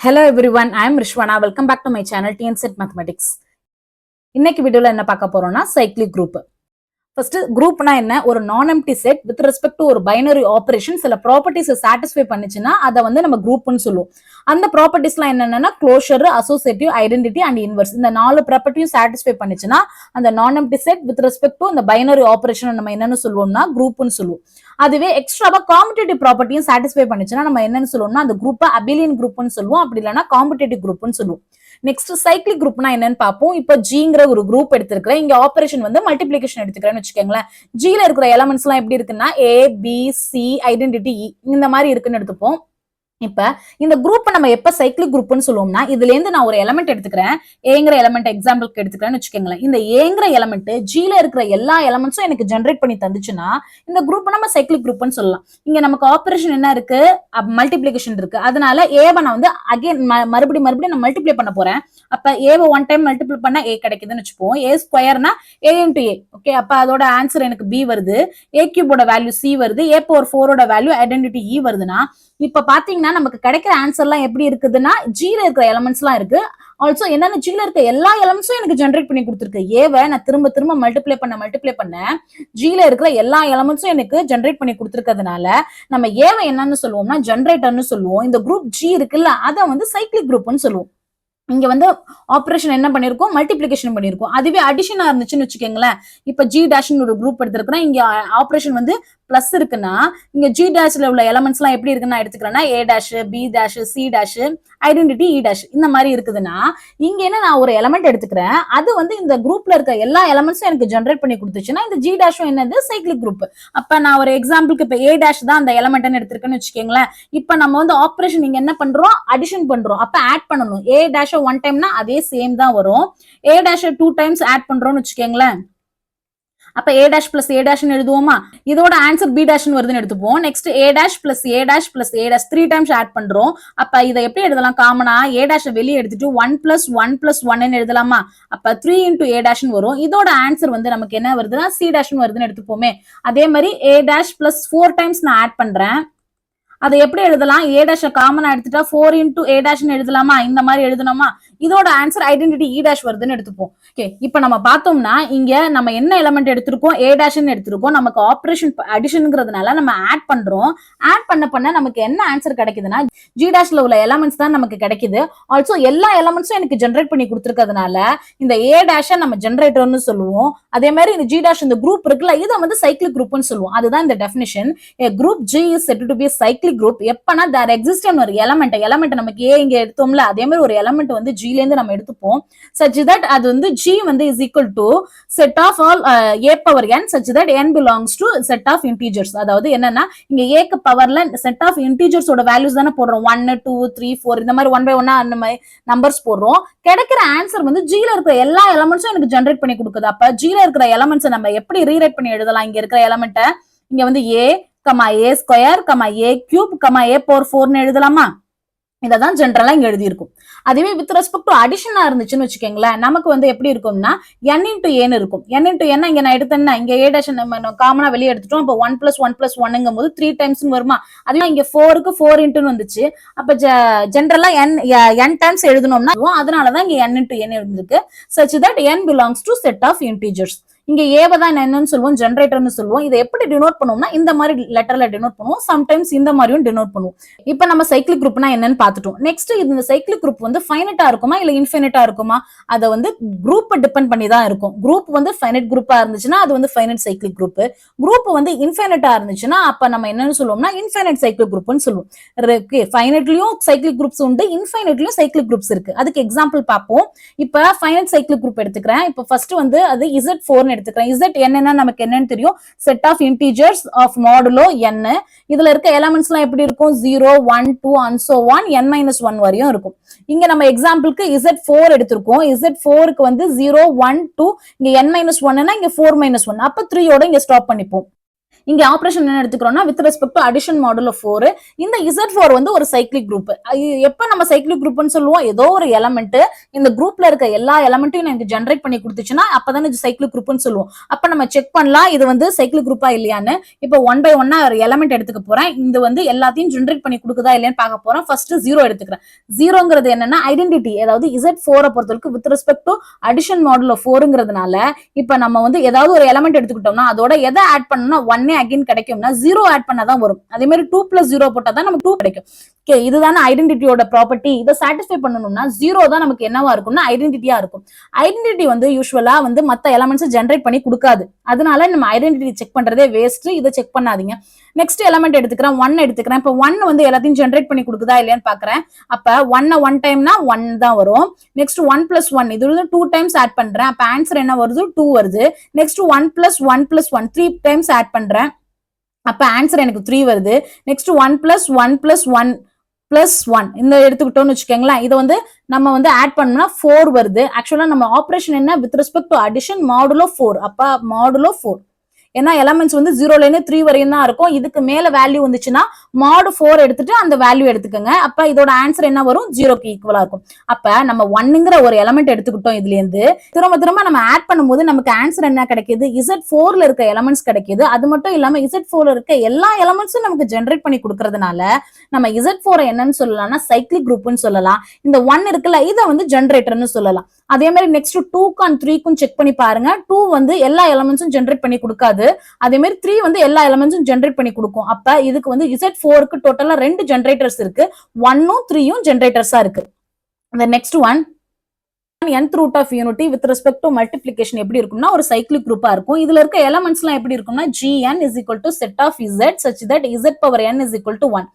Hello everyone, I am Rishwana. Welcome back to my channel TNSET Mathematics. இன்னைக்கு வீடியோல என்ன பார்க்க போறோம்னா cyclic group. First groupனா என்ன ஒரு நான் empty set with respect to ஒரு பைனரி ஆபரேஷன் சில ப்ராப்பர்ட்டிஸ் சாட்டிஸ்ஃபை பண்ணுச்சுன்னா அதை வந்து நம்ம குரூப்னு சொல்லுவோம். அந்த ப்ராப்பர்ட்டிஸ்லாம் என்னன்னா closure, associative, identity and inverse. இந்த 4 ப்ராப்பர்ட்டியும் சாட்டிஸ்ஃபை பண்ணுச்சுன்னா அந்த நான் empty set with respect to அந்த பைனரி ஆபரேஷன் நம்ம என்னன்னு சொல்லுவோம்னா குரூப்னு சொல்லுவோம். அதுவே எக்ஸ்ட்ராவா காம்படிட்டிவ் ப்ராப்பர்ட்டியும் சாட்டிஸ்ஃபை பண்ணுச்சுன்னா நம்ம என்னன்னு சொல்லுவோம்னா அந்த குரூப்பை அபிலியன் குரூப்னு சொல்லுவோம். அப்படி இல்லைன்னா காம்படிட்டிவ் குரூப்னு சொல்லுவோம். நெக்ஸ்ட் சைக்ளிக் குரூப்னா என்னன்னு பார்ப்போம். இப்ப ஜிங்கிற ஒரு குரூப் எடுத்திருக்கிறேன். இங்க ஆபரேஷன் வந்து மல்டிபிளிகேஷன் எடுத்துக்கிறேன்னு வச்சுக்கோங்களேன். ஜில இருக்கிற எலமெண்ட்ஸ் எல்லாம் எப்படி இருக்குன்னா ஏ, பி, சி, ஐடென்டிட்டி, இந்த மாதிரி இருக்குன்னு எடுத்துப்போம். இப்ப இந்த குரூப் நம்ம எப்ப சைக்ளிக் குரூப்னு சொல்லுவோம்னா இதுல இருந்து நான் ஒரு எலமெண்ட் எடுத்துக்கிறேன். ஏங்கிற எலமெண்ட் எக்ஸாம்பிளுக்கு எடுத்துக்கிறேன்னு வச்சுக்கோங்களேன். இந்த ஏங்கிற எலமெண்ட் ஜில இருக்கிற எல்லா எலமெண்ட்ஸும் எனக்கு ஜென்ரேட் பண்ணி தந்துச்சுன்னா இந்த குரூப் நம்ம சைக்ளிக் குரூப்னு சொல்லலாம். இங்க நமக்கு ஆபரேஷன் என்ன இருக்கு, மல்டிபிளிகேஷன் இருக்கு. அதனால ஏவை நான் வந்து அகைன் மறுபடியும் நான் மல்டிப்ளை பண்ண போறேன். அப்ப ஏவை ஒன் டைம் மல்டிபிள் பண்ணா ஏ கிடைக்குதுன்னு வச்சுப்போம். ஏ ஸ்கொயர்னா ஏ இன்டு ஏ. ஓகே, அப்ப அதோட ஆன்சர் எனக்கு பி வருது. ஏ கியூபோட வேல்யூ சி வருது. ஏ பவர் 4ஓட வேல்யூ ஐடென்டிட்டி இ வருதுன்னா இப்ப பாத்தீங்கன்னா நமக்கு கிடைக்கிற ஆன்சர் எல்லாம் எப்படி இருக்குதுன்னா ஜில இருக்கிற எலமெண்ட்ஸ் எல்லாம் இருக்கு. ஆல்சோ என்னன்னா ஜில இருக்க எல்லா எலமெண்ட்ஸும் எனக்கு ஜென்ரேட் பண்ணி கொடுத்துருக்கு. ஏவை நான் திரும்ப மல்டிப்ளை பண்ண ஜில இருக்கிற எல்லா எலமெண்ட்ஸும் எனக்கு ஜென்ரேட் பண்ணி கொடுத்துருக்கிறதுனால நம்ம ஏவை என்னன்னு சொல்லுவோம்னா ஜென்ரேட்டர்னு சொல்லுவோம். இந்த குரூப் ஜி இருக்குல்ல அதை வந்து சைக்ளிக் குரூப்னு சொல்லுவோம். இங்க வந்து ஆபரேஷன் என்ன பண்ணிருக்கோம், மல்டிபிளிகேஷன் பண்ணிருக்கோம். அதுவே அடிஷனா இருந்துச்சுன்னு வச்சுக்கோங்களேன். இப்ப ஜி டேஷ்னு ஒரு குரூப் எடுத்திருக்கிறேன். இங்க ஆபரேஷன் வந்து பிளஸ் இருக்குன்னா இங்க ஜி டேஷ்ல உள்ள எலமெண்ட்ஸ் எல்லாம் எப்படி இருக்குன்னு எடுத்துக்கிறேன்னா A dash, B dash, C dash, identity E dash, இந்த மாதிரி இருக்குதுன்னா இங்க என்ன நான் ஒரு எலமெண்ட் எடுத்துக்கிறேன். அது வந்து இந்த குரூப்ல இருக்க எல்லா எலமெண்ட்ஸும் எனக்கு ஜென்ரேட் பண்ணி கொடுத்துச்சுன்னா இந்த ஜி டேஷும் என்னது சைக்ளிக் குரூப். அப்ப நான் ஒரு எக்ஸாம்பிளுக்கு இப்ப ஏ டேஷ் தான் அந்த எலமெண்ட்னு எடுத்திருக்கேன்னு வச்சுக்கோங்களேன். இப்ப நம்ம வந்து ஆபரேஷன் இங்க என்ன பண்றோம், அடிஷன் பண்றோம். அப்ப ஆட் பண்ணணும். ஏ டேஷ் ஒன் டைம்னா அதே சேம் தான் வரும். ஏ டேஷ் 2 டைம்ஸ் ஆட் பண்றோம்னு வச்சுக்கோங்களேன். அப்ப ஏ டேஷ் பிளஸ் ஏ டேஷ்னு எழுதுவோமா. இதோட ஆன்சர் பி டேஷ்னு வருதுன்னு எடுத்துப்போம். Next a dash plus a dash plus a dash 3 times add பண்றோம். அப்ப இதை எப்படி எழுதலாம், காமனா ஏ டேஷ் வெளியே எடுத்துட்டு 1 பிளஸ் 1 பிளஸ் 1 எழுதலாமா. அப்ப 3 இன்டூ ஏ டேஷ்னு வரும். இதோட ஆன்சர் வந்து நமக்கு என்ன வருதுன்னா சி டேஷ்னு வருதுன்னு எடுத்துப்போமே. அதே மாதிரி ஏ டேஷ் பிளஸ் 4 டைம்ஸ் நான் ஆட் பண்றேன். அதை எப்படி எழுதலாம், ஏ டேஷ் காமனா எடுத்துட்டா 4 இன்டூ ஏ டேஷ்னு எழுதலாமா, இந்த மாதிரி எழுதணுமா. இதோட ஆன்சர் ஐடென்டிட்டி இ டேஷ் வருதுன்னு எடுத்துப்போம். ஓகே, இப்ப நம்ம பார்த்தோம்னா இங்க நம்ம என்ன எலமெண்ட் எடுத்திருக்கோம், ஏ டேஷ்னு எடுத்திருக்கோம். நமக்கு ஆபரேஷன் அடிஷன்ங்கிறதுனால நம்ம ஆட் பண்றோம். ஆட் பண்ண நமக்கு என்ன ஆன்சர் கிடைக்குதுன்னா ஜி டேஷ்ல உள்ள எலமெண்ட்ஸ் தான் நமக்கு கிடைக்குது. ஆல்சோ எல்லா எலமெண்ட்ஸும் எனக்கு ஜென்ரேட் பண்ணி கொடுத்துருக்கிறதுனால இந்த ஏ டேஷ நம்ம ஜென்ரேட்டர்னு சொல்லுவோம். அதே மாதிரி இந்த ஜி டேஷ் இந்த குரூப் இருக்குல்ல இதை வந்து சைக்ளிக் குரூப்னு சொல்லுவோம். அதுதான் இந்த definition. A group G is said to be a cyclic group எப்பனா there exists ஒரு எலமெண்ட் நமக்கு ஏ இங்க எடுத்தோம்ல அதே மாதிரி ஒரு எலமெண்ட் வந்து G ல இருந்து நம்ம எடுத்துப்போம் such that அது வந்து G வந்து is equal to set of all a power n such that n belongs to set of integers. அதாவது என்னன்னா இங்க a க்கு பவர்ல set of integers ஓட வேல்யூஸ் தான போடுறோம். 1 2 3 4 இந்த மாதிரி 1 by 1 அந்த மாதிரி நம்பர்ஸ் போடுறோம். கிடைக்கிற ஆன்சர் வந்து G ல இருக்கிற எல்லா எலமெண்ட்ஸும் எனக்கு ஜெனரேட் பண்ணி கொடுக்குது. அப்ப G ல இருக்கிற எலமெண்ட்ஸ் நம்ம எப்படி ரீரைட் பண்ணி எழுதலாம், இங்க இருக்கிற எலமெண்ட்டை இங்க வந்து a a square a cube a power 4 எழுதலாமா. இததான் ஜென்ரலா இங்க எழுதி இருக்கும். அதுவே வித் ரெஸ்பெக்ட் டு அடிஷனா இருந்துச்சுன்னு வச்சுக்கோங்களேன், நமக்கு வந்து எப்படி இருக்கும்னா n இன்டூ ஏன்னு இருக்கும். n இன்டூ ஏன்னா இங்க நான் எடுத்தேன்னா இங்க ஏ டேஷ் நம்ம காமனா வெளியே எடுத்துட்டோம். அப்ப 1 பிளஸ் 1 பிளஸ் 1ங்கும் போது 3 டைம்ஸ் வருமா. அதுவே இங்க 4க்கு 4 இன்டூன்னு வந்துச்சு. அப்ப ஜென்ரலா n டைம்ஸ் எழுதணும்னா அதனாலதான் இங்க n இன்டூ n இருந்திருக்கு. such that n belongs to set of integers. இங்க ஏவை தான் என்னன்னு சொல்லுவோம், ஜென்ரேட்டர்னு சொல்லுவோம். இதை எப்படி டினோட் பண்ணுவோம்னா இந்த மாதிரி லெட்டர்ல டினோட் பண்ணுவோம். சம்டைம்ஸ் இந்த மாதிரியும் டினோட் பண்ணுவோம். இப்ப நம்ம சைக்ளிக் குரூப்னா என்னன்னு பார்த்துட்டோம். நெக்ஸ்ட் இந்த சைக்ளிக் குரூப் வந்து ஃபைனட்டா இருக்குமா இல்ல இன்ஃபைனட்டா இருக்குமா, அதை வந்து குரூப் டிபெண்ட் பண்ணி தான் இருக்கும். குரூப் வந்து ஃபைனட் குரூப்பா இருந்துச்சுன்னா அது வந்து ஃபைனட் சைக்ளிக் குரூப். குரூப் வந்து இன்ஃபைனட்டா இருந்துச்சுன்னா அப்ப நம்ம என்னன்னு சொல்லுவோம்னா இன்ஃபைனட் சைக்ளிக் குரூப்னு சொல்லுவோம். ஃபைனட்லயும் சைக்ளிக் குரூப்ஸ் உண்டு, இன்ஃபைனட்லயும் சைக்ளிக் குரூப்ஸ் இருக்கு. அதுக்கு எக்ஸாம்பிள் பார்ப்போம். இப்ப ஃபைனட் சைக்ளிக் குரூப் எடுத்துக்கிறேன். இப்ப ஃபர்ஸ்ட் வந்து அது Z4 எடுத்துக்கிறேன். Z என்னன்னா நமக்கு என்னன்னு தெரியும், set of integers of modulo n. இதுல இருக்க எலிமெண்ட்ஸ் எல்லாம் எப்படி இருக்கும், 0 1 2 and so on n-1 வரையும் இருக்கும். இங்க நம்ம எக்ஸாம்பிளுக்கு Z4 எடுத்திருக்கோம். Z4க்கு வந்து 0 1 2 இங்க n-1னா இங்க 4 - 1 அப்ப 3 ஓட இங்க ஸ்டாப் பண்ணிப்போம். இங்க ஆபரேஷன் என்ன எடுத்துக்கிறோம்னா with respect to addition modulo 4. இந்த Z4 வந்து ஒரு சைக்ளிக் குரூப். எப்ப நம்ம சைக்ளிக் குரூப்னு சொல்லுவோம், ஏதோ ஒரு எலமெண்ட் இந்த குரூப்ல இருக்க எல்லா எலமெண்ட்டையும் எனக்கு ஜெனரேட் பண்ணி கொடுத்துச்சுன்னா அப்பதான் இது சைக்ளிக் குரூப்னு சொல்லுவோம். அப்ப நம்ம செக் பண்ணலாம் இது வந்து சைக்ளிக் குரூப்பா இல்லையான்னு. இப்போ 1 by 1 ஒரு எலமெண்ட் எடுத்துக்க போறேன். இது வந்து எல்லாத்தையும் ஜெனரேட் பண்ணி கொடுக்குதா இல்லையான்னு பார்க்க போறோம். ஃபர்ஸ்ட் 0 எடுத்துக்கிறேன். 0ங்கிறது என்னன்னா ஐடென்டிட்டி, அதாவது Z4 பொறுத்தவரைக்கும் with respect to addition modulo 4ங்கிறதுனால இப்ப நம்ம வந்து ஏதாவது ஒரு எலமெண்ட் எடுத்துக்கிட்டோம்னா அதோட எதை ஆட் பண்ணா 1 அகைன் கிடைக்கும்னா 0 ஆட் பண்ணாதான் வரும். அதே மாதிரி 2 + 0 போட்டா தான் நமக்கு 2 கிடைக்கும். ஓகே, இதுதான ஐடென்டிட்டியோட ப்ராப்பர்ட்டி. இதை சாட்டிஸ்ஃபை பண்ணணும்னா 0 தான் நமக்கு என்னவா இருக்கும்னா ஐடென்டிட்டியா இருக்கும். ஐடென்டிட்டி வந்து யூஸ்வலா வந்து மத்த எலமெண்ட்ஸ் ஜெனரேட் பண்ணி கொடுக்காது. அதனால நம்ம ஐடென்டிட்டி செக் பண்றதே வேஸ்ட். இதை செக் பண்ணாதீங்க. நெக்ஸ்ட் எலமெண்ட் எடுத்துக்கிறேன், 1 எடுத்துக்கிறேன். இப்போ 1 வந்து எல்லாத்தையும் ஜெனரேட் பண்ணி கொடுக்குதா இல்லையான்னு பாக்குறேன். அப்ப 1 டைம்னா 1 தான் வரும். நெக்ஸ்ட் 1 + 1 இது வந்து 2 டைம்ஸ் ஆட் பண்றேன். அப்ப ஆன்சர் என்ன வருது? 2 வருது. நெக்ஸ்ட் 1 + 1 + 1 3 டைம்ஸ் ஆட் பண்றேன். அப்ப ஆன்சர் எனக்கு 3 வருது. நெக்ஸ்ட் 1 + 1 + 1 + 1 இந்த எடுத்துக்கிட்டோம்னு வச்சுக்கோங்களேன். இதை வந்து நம்ம வந்து ஆட் பண்ணோம்னா 4 வருது. ஆக்சுவலா நம்ம ஆபரேஷன் என்ன with respect to addition modulo 4. அப்ப மாடுலோ 4 ஏன்னா எலமெண்ட்ஸ் வந்து 0ல இருந்து 3 வரையும் தான் இருக்கும். இதுக்கு மேல வேல்யூ வந்துச்சுன்னா மாடு 4 எடுத்துட்டு அந்த வேல்யூ எடுத்துக்கோங்க. அப்ப இதோட ஆன்சர் என்ன வரும்? 0க்கு ஈக்குவலா இருக்கும். அப்ப நம்ம 1ங்கிற ஒரு எலமெண்ட் எடுத்துக்கிட்டோம். இதுல இருந்து திரும்ப நம்ம ஆட் பண்ணும்போது நமக்கு ஆன்சர் என்ன கிடைக்குது? Z4ல இருக்க எலமெண்ட்ஸ் கிடைக்குது. அது மட்டும் இல்லாம Z4ல இருக்க எல்லா எலமெண்ட்ஸும் நமக்கு ஜெனரேட் பண்ணி கொடுக்கறதுனால நம்ம Z4 என்னன்னு சொல்லலாம்னா சைக்ளிக் குரூப்னு சொல்லலாம். இந்த 1 இருக்குல்ல இதை வந்து ஜெனரேட்டர்னு சொல்லலாம். அதே மாதிரி நெக்ஸ்ட் 2க்கும் and 3க்கும் செக் பண்ணி பாருங்க. 2 வந்து எல்லா எலமெண்ட்ஸும் ஜெனரேட் பண்ணி கொடுக்காது. அதே மாதிரி 3 வந்து எல்லா எலமெண்ட்ஸும் ஜெனரேட் பண்ணி கொடுக்கும். அப்ப இதுக்கு வந்து Z4க்கு டோட்டலா 2 ஜெனரேட்டர்ஸ் இருக்கு. 1ம் 3ம் ஜெனரேட்டர்ஸா இருக்கு. the next one nth root of unity with respect to multiplication எப்படி இருக்கும்னா ஒரு சைக்ளிக் குரூப்பா இருக்கும். இதுல இருக்க எலமெண்ட்ஸ் எல்லாம் எப்படி இருக்கும்னா Gn is equal to set of Z such that Z power n is equal to 1.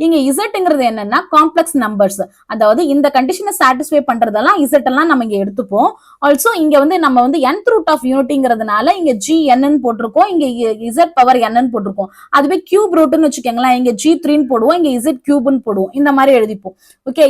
இங்க இசட்ங்கிறது என்னன்னா காம்ப்ளெக்ஸ் நம்பர்ஸ். அதாவது இந்த கண்டிஷனை சாட்டிஸ்ஃபை பண்றதெல்லாம் இசட் எல்லாம் நம்ம இங்க எடுத்துப்போம். ஆல்சோ இங்க வந்து நம்ம வந்து nth ரூட் ஆஃப் யூனிட்டிங்கிறதுனால இங்க Gn போட்டிருக்கோம், இங்க Z பவர் n போட்டிருக்கோம். அதுவே கியூப் ரூட்னு வச்சுக்கோங்களேன், இங்க G3 போடுவோம், இங்க Z கியூப்னு போடுவோம். இந்த மாதிரி எழுதிப்போம். ஓகே,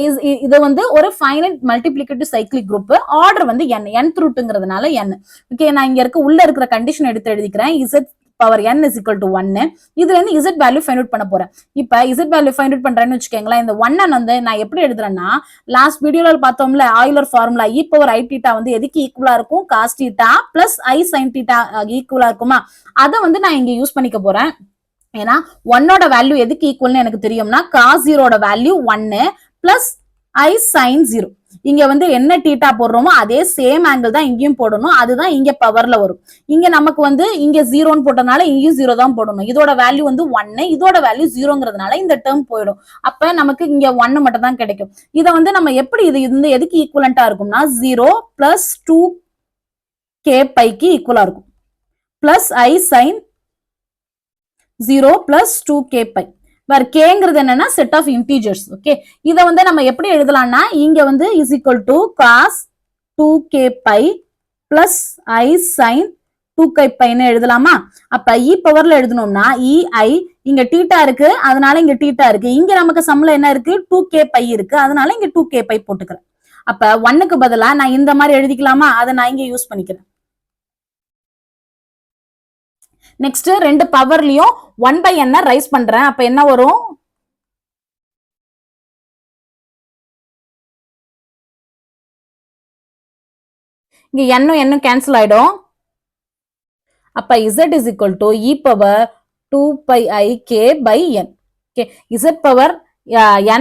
இது வந்து ஒரு finite multiplicative cyclic group. Order வந்து nth ரூட்ங்கிறதுனால n. ஓகே, நான் இங்க உள்ள இருக்கிற கண்டிஷன் எடுத்து எழுதிக்கிறேன். Z power n is equal to 1. இதுல இருந்து Z வேல்யூ ஃபைண்ட் அவுட் பண்ண போறேன். இப்ப Z வேல்யூ ஃபைண்ட் அவுட் பண்றேன்னு வச்சுக்கோங்களேன். இந்த 1 வந்து நான் எப்படி எழுதுறேன்னா லாஸ்ட் வீடியோல பார்த்தோம்ல Euler formula e power i θ வந்து எதுக்கு ஈக்குவலா இருக்கும்? cos θ பிளஸ் i sin θ ஈக்குவலா இருக்குமா? அதை வந்து நான் இங்க யூஸ் பண்ணிக்க போறேன். ஏன்னா 1ஓட வேல்யூ எதுக்கு ஈக்குவல்னு எனக்கு தெரியும்னா cos 0ஓட வேல்யூ 1 பிளஸ் i sin 0. இங்க வந்து என்ன தீட்டா போடுறோமோ அதே சேம் ஆங்கிள் தான் இங்கேயும் போடணும். அதுதான் இங்க பவர்ல வரும். இங்க நமக்கு வந்து இங்க 0ன்னு போட்டனால இங்கேயும் 0 தான் போடணும். இதோட வேல்யூ வந்து 1, இதோட வேல்யூ 0ங்கிறதுனால இந்த டேர்ம் போயிடும். அப்ப நமக்கு இங்க 1 மட்டும் தான் கிடைக்கும். இதை வந்து நம்ம எப்படி இது இந்த எதுக்கு ஈக்குவலண்டா இருக்கும்னா 0 பிளஸ் 2k பைக்கு ஈக்குவலா இருக்கும். Plus i sin 0 plus 2k pi. வேற கேங்கிறது என்னன்னா செட் ஆஃப் இன்டீஜர்ஸ். ஓகே, இதை வந்து நம்ம எப்படி எழுதலாம்னா இங்க வந்து is equal to cos 2k pi plus i sin 2k பைன்னு எழுதலாமா? அப்ப இ பவர்ல எழுதணும்னா ei இங்க தீட்டா இருக்கு, அதனால இங்க தீட்டா இருக்கு. இங்க நமக்கு சம்ல என்ன இருக்கு? 2k பை இருக்கு, அதனால இங்க 2k பை போட்டுக்கிறேன். அப்ப 1க்கு பதிலா நான் இந்த மாதிரி எழுதிக்கலாமா? அதை நான் இங்க யூஸ் பண்ணிக்கிறேன். நெக்ஸ்ட் ரெண்டு பவர்லயும் 1 by n ரைஸ் பண்றேன். அப்ப என்ன வரும்? இங்க n கேன்சல் ஆயிடும். அப்ப z is equal to e power 2 pi I k by n. Okay, z power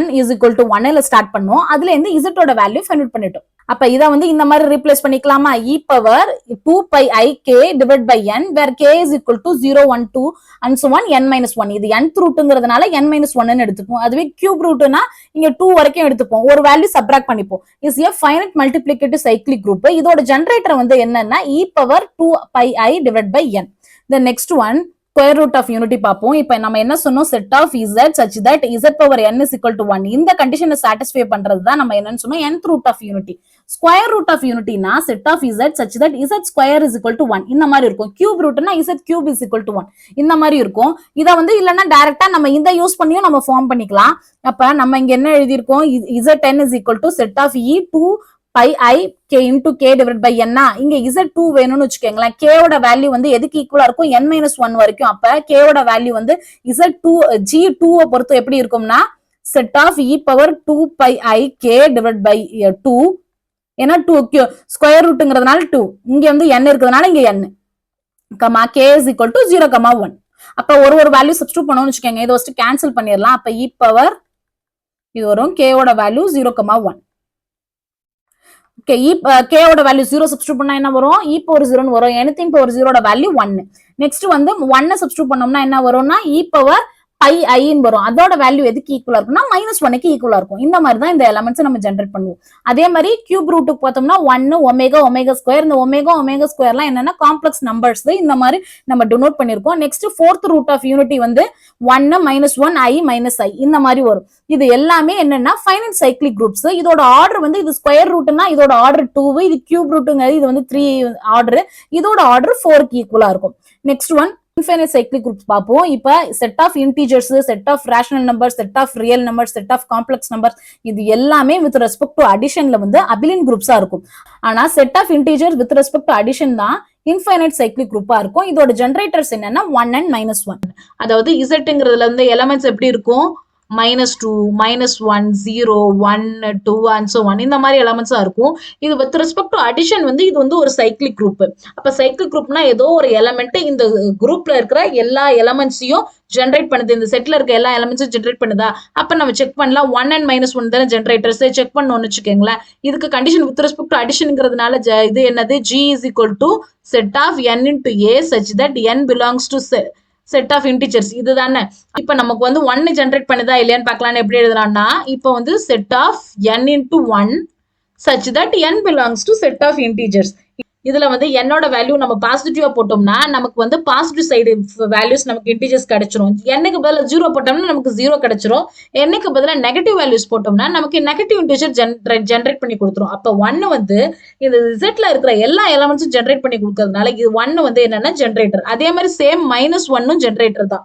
n is equal to 1 start பண்ணும். அதுல இருந்து z ஓட வேல்யூ ஃபைண்ட் அவுட் பண்ணிட்டோம். அப்ப இத வந்து இந்த மாதிரி ரீப்ளேஸ் பண்ணிக்கலாமா? e power 2 pi I k divided by n where k is equal to 0 1 2 and so on n minus 1. இது nth ரூட்ங்கிறதுனால n minus 1 ன்னு எடுத்துப்போம். அதுவே கியூப் ரூட்னா இங்க 2 வரைக்கும் எடுத்துப்போம். ஒரு வேல்யூ சப்ட்ராக்ட் பண்ணிப்போம். Is a finite multiplicative cyclic group. இதோட ஜெனரேட்டர் வந்து என்னன்னா e power 2 pi I divided by n. The next one square root of unity பார்ப்போம். இப்ப நம்ம என்ன சொன்னோம்? Set of z such that z power n is equal to 1. இந்த கண்டிஷனை சாட்டிஸ்ஃபை பண்றது தான் நம்ம என்னன்னு சொன்னோம் nth root of unity. Square root of யூனிட்டினா set of z such that z square is equal to 1 இந்த மாதிரி இருக்கும். கியூப் ரூட்னா z cube is equal to 1 இந்த மாதிரி இருக்கும். இத வந்து இல்லன்னா டைரக்டா நம்ம இந்த யூஸ் பண்ணியும் நம்ம ஃபார்ம் பண்ணிக்கலாம். அப்ப நம்ம இங்க என்ன எழுதியிருக்கோம்? zn is equal to set of e 2 pi i k into k divide by என்னா இங்க Z2 வேணும்னு வச்சுக்கோங்களேன். கேவோட வேல்யூ வந்து எதுக்கு ஈக்குவலா இருக்கும்? n-1 வரைக்கும். அப்ப கேவோட வேல்யூ வந்து Z2 G2 பொறுத்து எப்படி இருக்கும்னா set of e power 2 pi i k divide by 2. ஏன்னா 2 ஸ்கொயர் ரூட்ங்கிறதுனால 2, இங்க வந்து n இருக்கிறதுனால இங்க n comma k is equal to 0, 1. அப்ப ஒரு வேல்யூ சப்ஸ்டிட்யூட் பண்ணணும்னு வச்சுக்கோங்க. இதை ஃபர்ஸ்ட் கேன்சல் பண்ணிடலாம். அப்ப e பவர் இது வரும் k ஓட வேல்யூ 0, 1. ஓகே, k ஓட வேல்யூ 0 சப்ஸ்டிட்யூட் பண்ணா என்ன வரும்? e பவர் 0 வரும். எனிதிங் பவர் 0 ஓட வேல்யூ 1. நெக்ஸ்ட் வந்து 1 சப்ஸ்டிட்யூட் பண்ணோம்னா என்ன வரும்னா e பவர் பை ஐன்னு வரும். அதோட வேல்யூ எதுக்கு ஈக்குவலா இருக்கும்னா -1க்கு ஈக்குவலா இருக்கும். இந்த மாதிரி தான் இந்த எலமெண்ட்ஸ் நம்ம ஜெனரேட் பண்ணுவோம். அதே மாதிரி கியூப் ரூட்டுக்கு பார்த்தோம்னா 1 ஒமேகா ஒமேகா ஸ்கொயர். இந்த ஒமேகா ஸ்கொயர்லாம் என்னன்னா காம்ப்ளெக்ஸ் நம்பர்ஸ். இந்த மாதிரி நம்ம டினோட் பண்ணிருக்கோம். Next fourth root of unity வந்து 1 -1 i -i இந்த மாதிரி வரும். இது எல்லாமே என்னன்னா ஃபைனைட் சைக்ளிக் குரூப்ஸ். இதோட ஆர்டர் வந்து இது ஸ்கொயர் ரூட்னா இதோட ஆர்டர் 2, இது கியூப் ரூட்டுங்கிறது இது வந்து 3 ஆர்டர். இதோட ஆர்டர் 4க்கு ஈக்குவலா இருக்கும். Next one infinite cyclic groups பார்ப்போம். இப்ப set of integers, set of rational numbers, set of real numbers, set of complex numbers இது எல்லாமே வித் ரெஸ்பெக்ட் டு அடிஷன்ல வந்து அபிலின் குரூப்ஸா இருக்கும். ஆனா set of integers with respect to addition தான் இன்ஃபைனைட் சைக்ளிக் குரூப்பா இருக்கும். இதோட ஜெனரேட்டர்ஸ் என்னன்னா 1 and -1. அதாவது இசட்ங்கிறதுல வந்து எலமெண்ட்ஸ் எப்படி இருக்கும்? -2, -1, 0, 1, 2 and so on இந்த மாதிரி எலமெண்ட்ஸா இருக்கும். இது வித் ரெஸ்பெக்ட் டு அடிஷன் வந்து இது வந்து ஒரு சைக்ளிக் குரூப். அப்ப சைக்ளிக் குரூப்னா ஏதோ ஒரு எலமெண்ட் இந்த குரூப்ல இருக்கிற எல்லா எலமெண்ட்ஸையும் ஜெனரேட் பண்ணுது. இந்த செட்ல இருக்க எல்லா எலமெண்ட்ஸும் ஜெனரேட் பண்ணுதா? அப்ப நம்ம செக் பண்ணலாம். 1 and -1 தானே ஜெனரேட்டர்ஸ். செக் பண்ணணும்னு வச்சுக்கோங்களேன். இதுக்கு கண்டிஷன் வித் ரெஸ்பெக்ட் டு அடிஷன்ங்கிறதுனால இது என்னது? G is equal to set of n into a such that n belongs to set of integers இதுதானே. இப்ப நமக்கு வந்து 1 ஜெனரேட் பண்ணுதா இல்லையான்னு பார்க்கலாம்னு எப்படி எழுதலாம்னா இப்போ வந்து set of n into 1 such that n belongs to set of integers. இதுல வந்து என்னோட வேல்யூ நம்ம பாசிட்டிவா போட்டோம்னா நமக்கு வந்து பாசிட்டிவ் சைடு வேல்யூஸ் நமக்கு இன்டிஜர்ஸ் கிடைச்சிரும். என்னக்கு பதிலா 0 போட்டோம்னா நமக்கு 0 கிடைச்சிரும். என்னக்கு பதிலா நெகட்டிவ் வேல்யூஸ் போட்டோம்னா நமக்கு நெகட்டிவ் இன்டிஜர் ஜெனரேட் பண்ணி கொடுத்துரும். அப்ப 1 வந்து இந்த Z இருக்கிற எல்லா எலமெண்ட்ஸும் ஜெனரேட் பண்ணி கொடுக்கறதுனால இது 1 வந்து என்னன்னா ஜெனரேட்டர். அதே மாதிரி சேம் -1 ஜெனரேட்டர் தான்.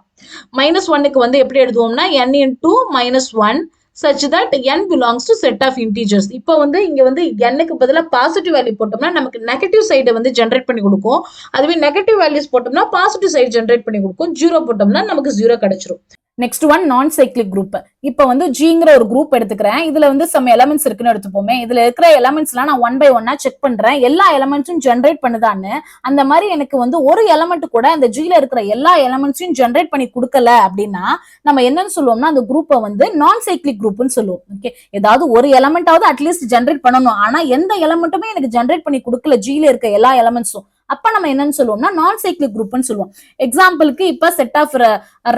-1க்கு வந்து எப்படி எழுதுவோம்னா n into -1 such that n belongs to set of integers. இப்போ வந்து இங்க வந்து n-க்கு பதிலா பாசிட்டிவ் வேல்யூ போட்டோம்னா நமக்கு நெகட்டிவ் சைடு வந்து ஜெனரேட் பண்ணி கொடுக்கும். அதுவே நெகட்டிவ் வேல்யூஸ் போட்டோம்னா பாசிட்டிவ் சைடு ஜெனரேட் பண்ணி கொடுக்கும். 0 போட்டோம்னா நமக்கு 0 கிடைச்சிரும். நெக்ஸ்ட் ஒன் நான் சைக்ளிக் குரூப். இப்ப வந்து ஜிங்கிற ஒரு குரூப் எடுத்துக்கிறேன். இதுல வந்து சம் எலமெண்ட்ஸ் இருக்குன்னு எடுத்துப்போமே. இதுல இருக்கிற எலமெண்ட்ஸ் எல்லாம் நான் 1 by 1 செக் பண்றேன். எல்லா எலமெண்ட்ஸும் ஜெனரேட் பண்ணுதான்னு. அந்த மாதிரி எனக்கு வந்து ஒரு எலமெண்ட் கூட அந்த ஜில இருக்கிற எல்லா எலமெண்ட்ஸையும் ஜெனரேட் பண்ணி கொடுக்கல அப்படின்னா நம்ம என்னன்னு சொல்லுவோம்னா அந்த குரூப்பை வந்து நான் சைக்ளிக் குரூப்னு சொல்லுவோம். ஓகே, ஏதாவது ஒரு எலமெண்டாவது அட்லீஸ்ட் ஜெனரேட் பண்ணணும். ஆனா எந்த எலமெண்ட்டுமே எனக்கு ஜெனரேட் பண்ணி கொடுக்கல ஜில இருக்க எல்லா எலமெண்ட்ஸும். அப்ப நம்ம என்னன்னு சொல்லுவோம்னா நான் சைக்ளிக் குரூப்னு சொல்லுவோம். எக்ஸாம்பிளுக்கு இப்ப set of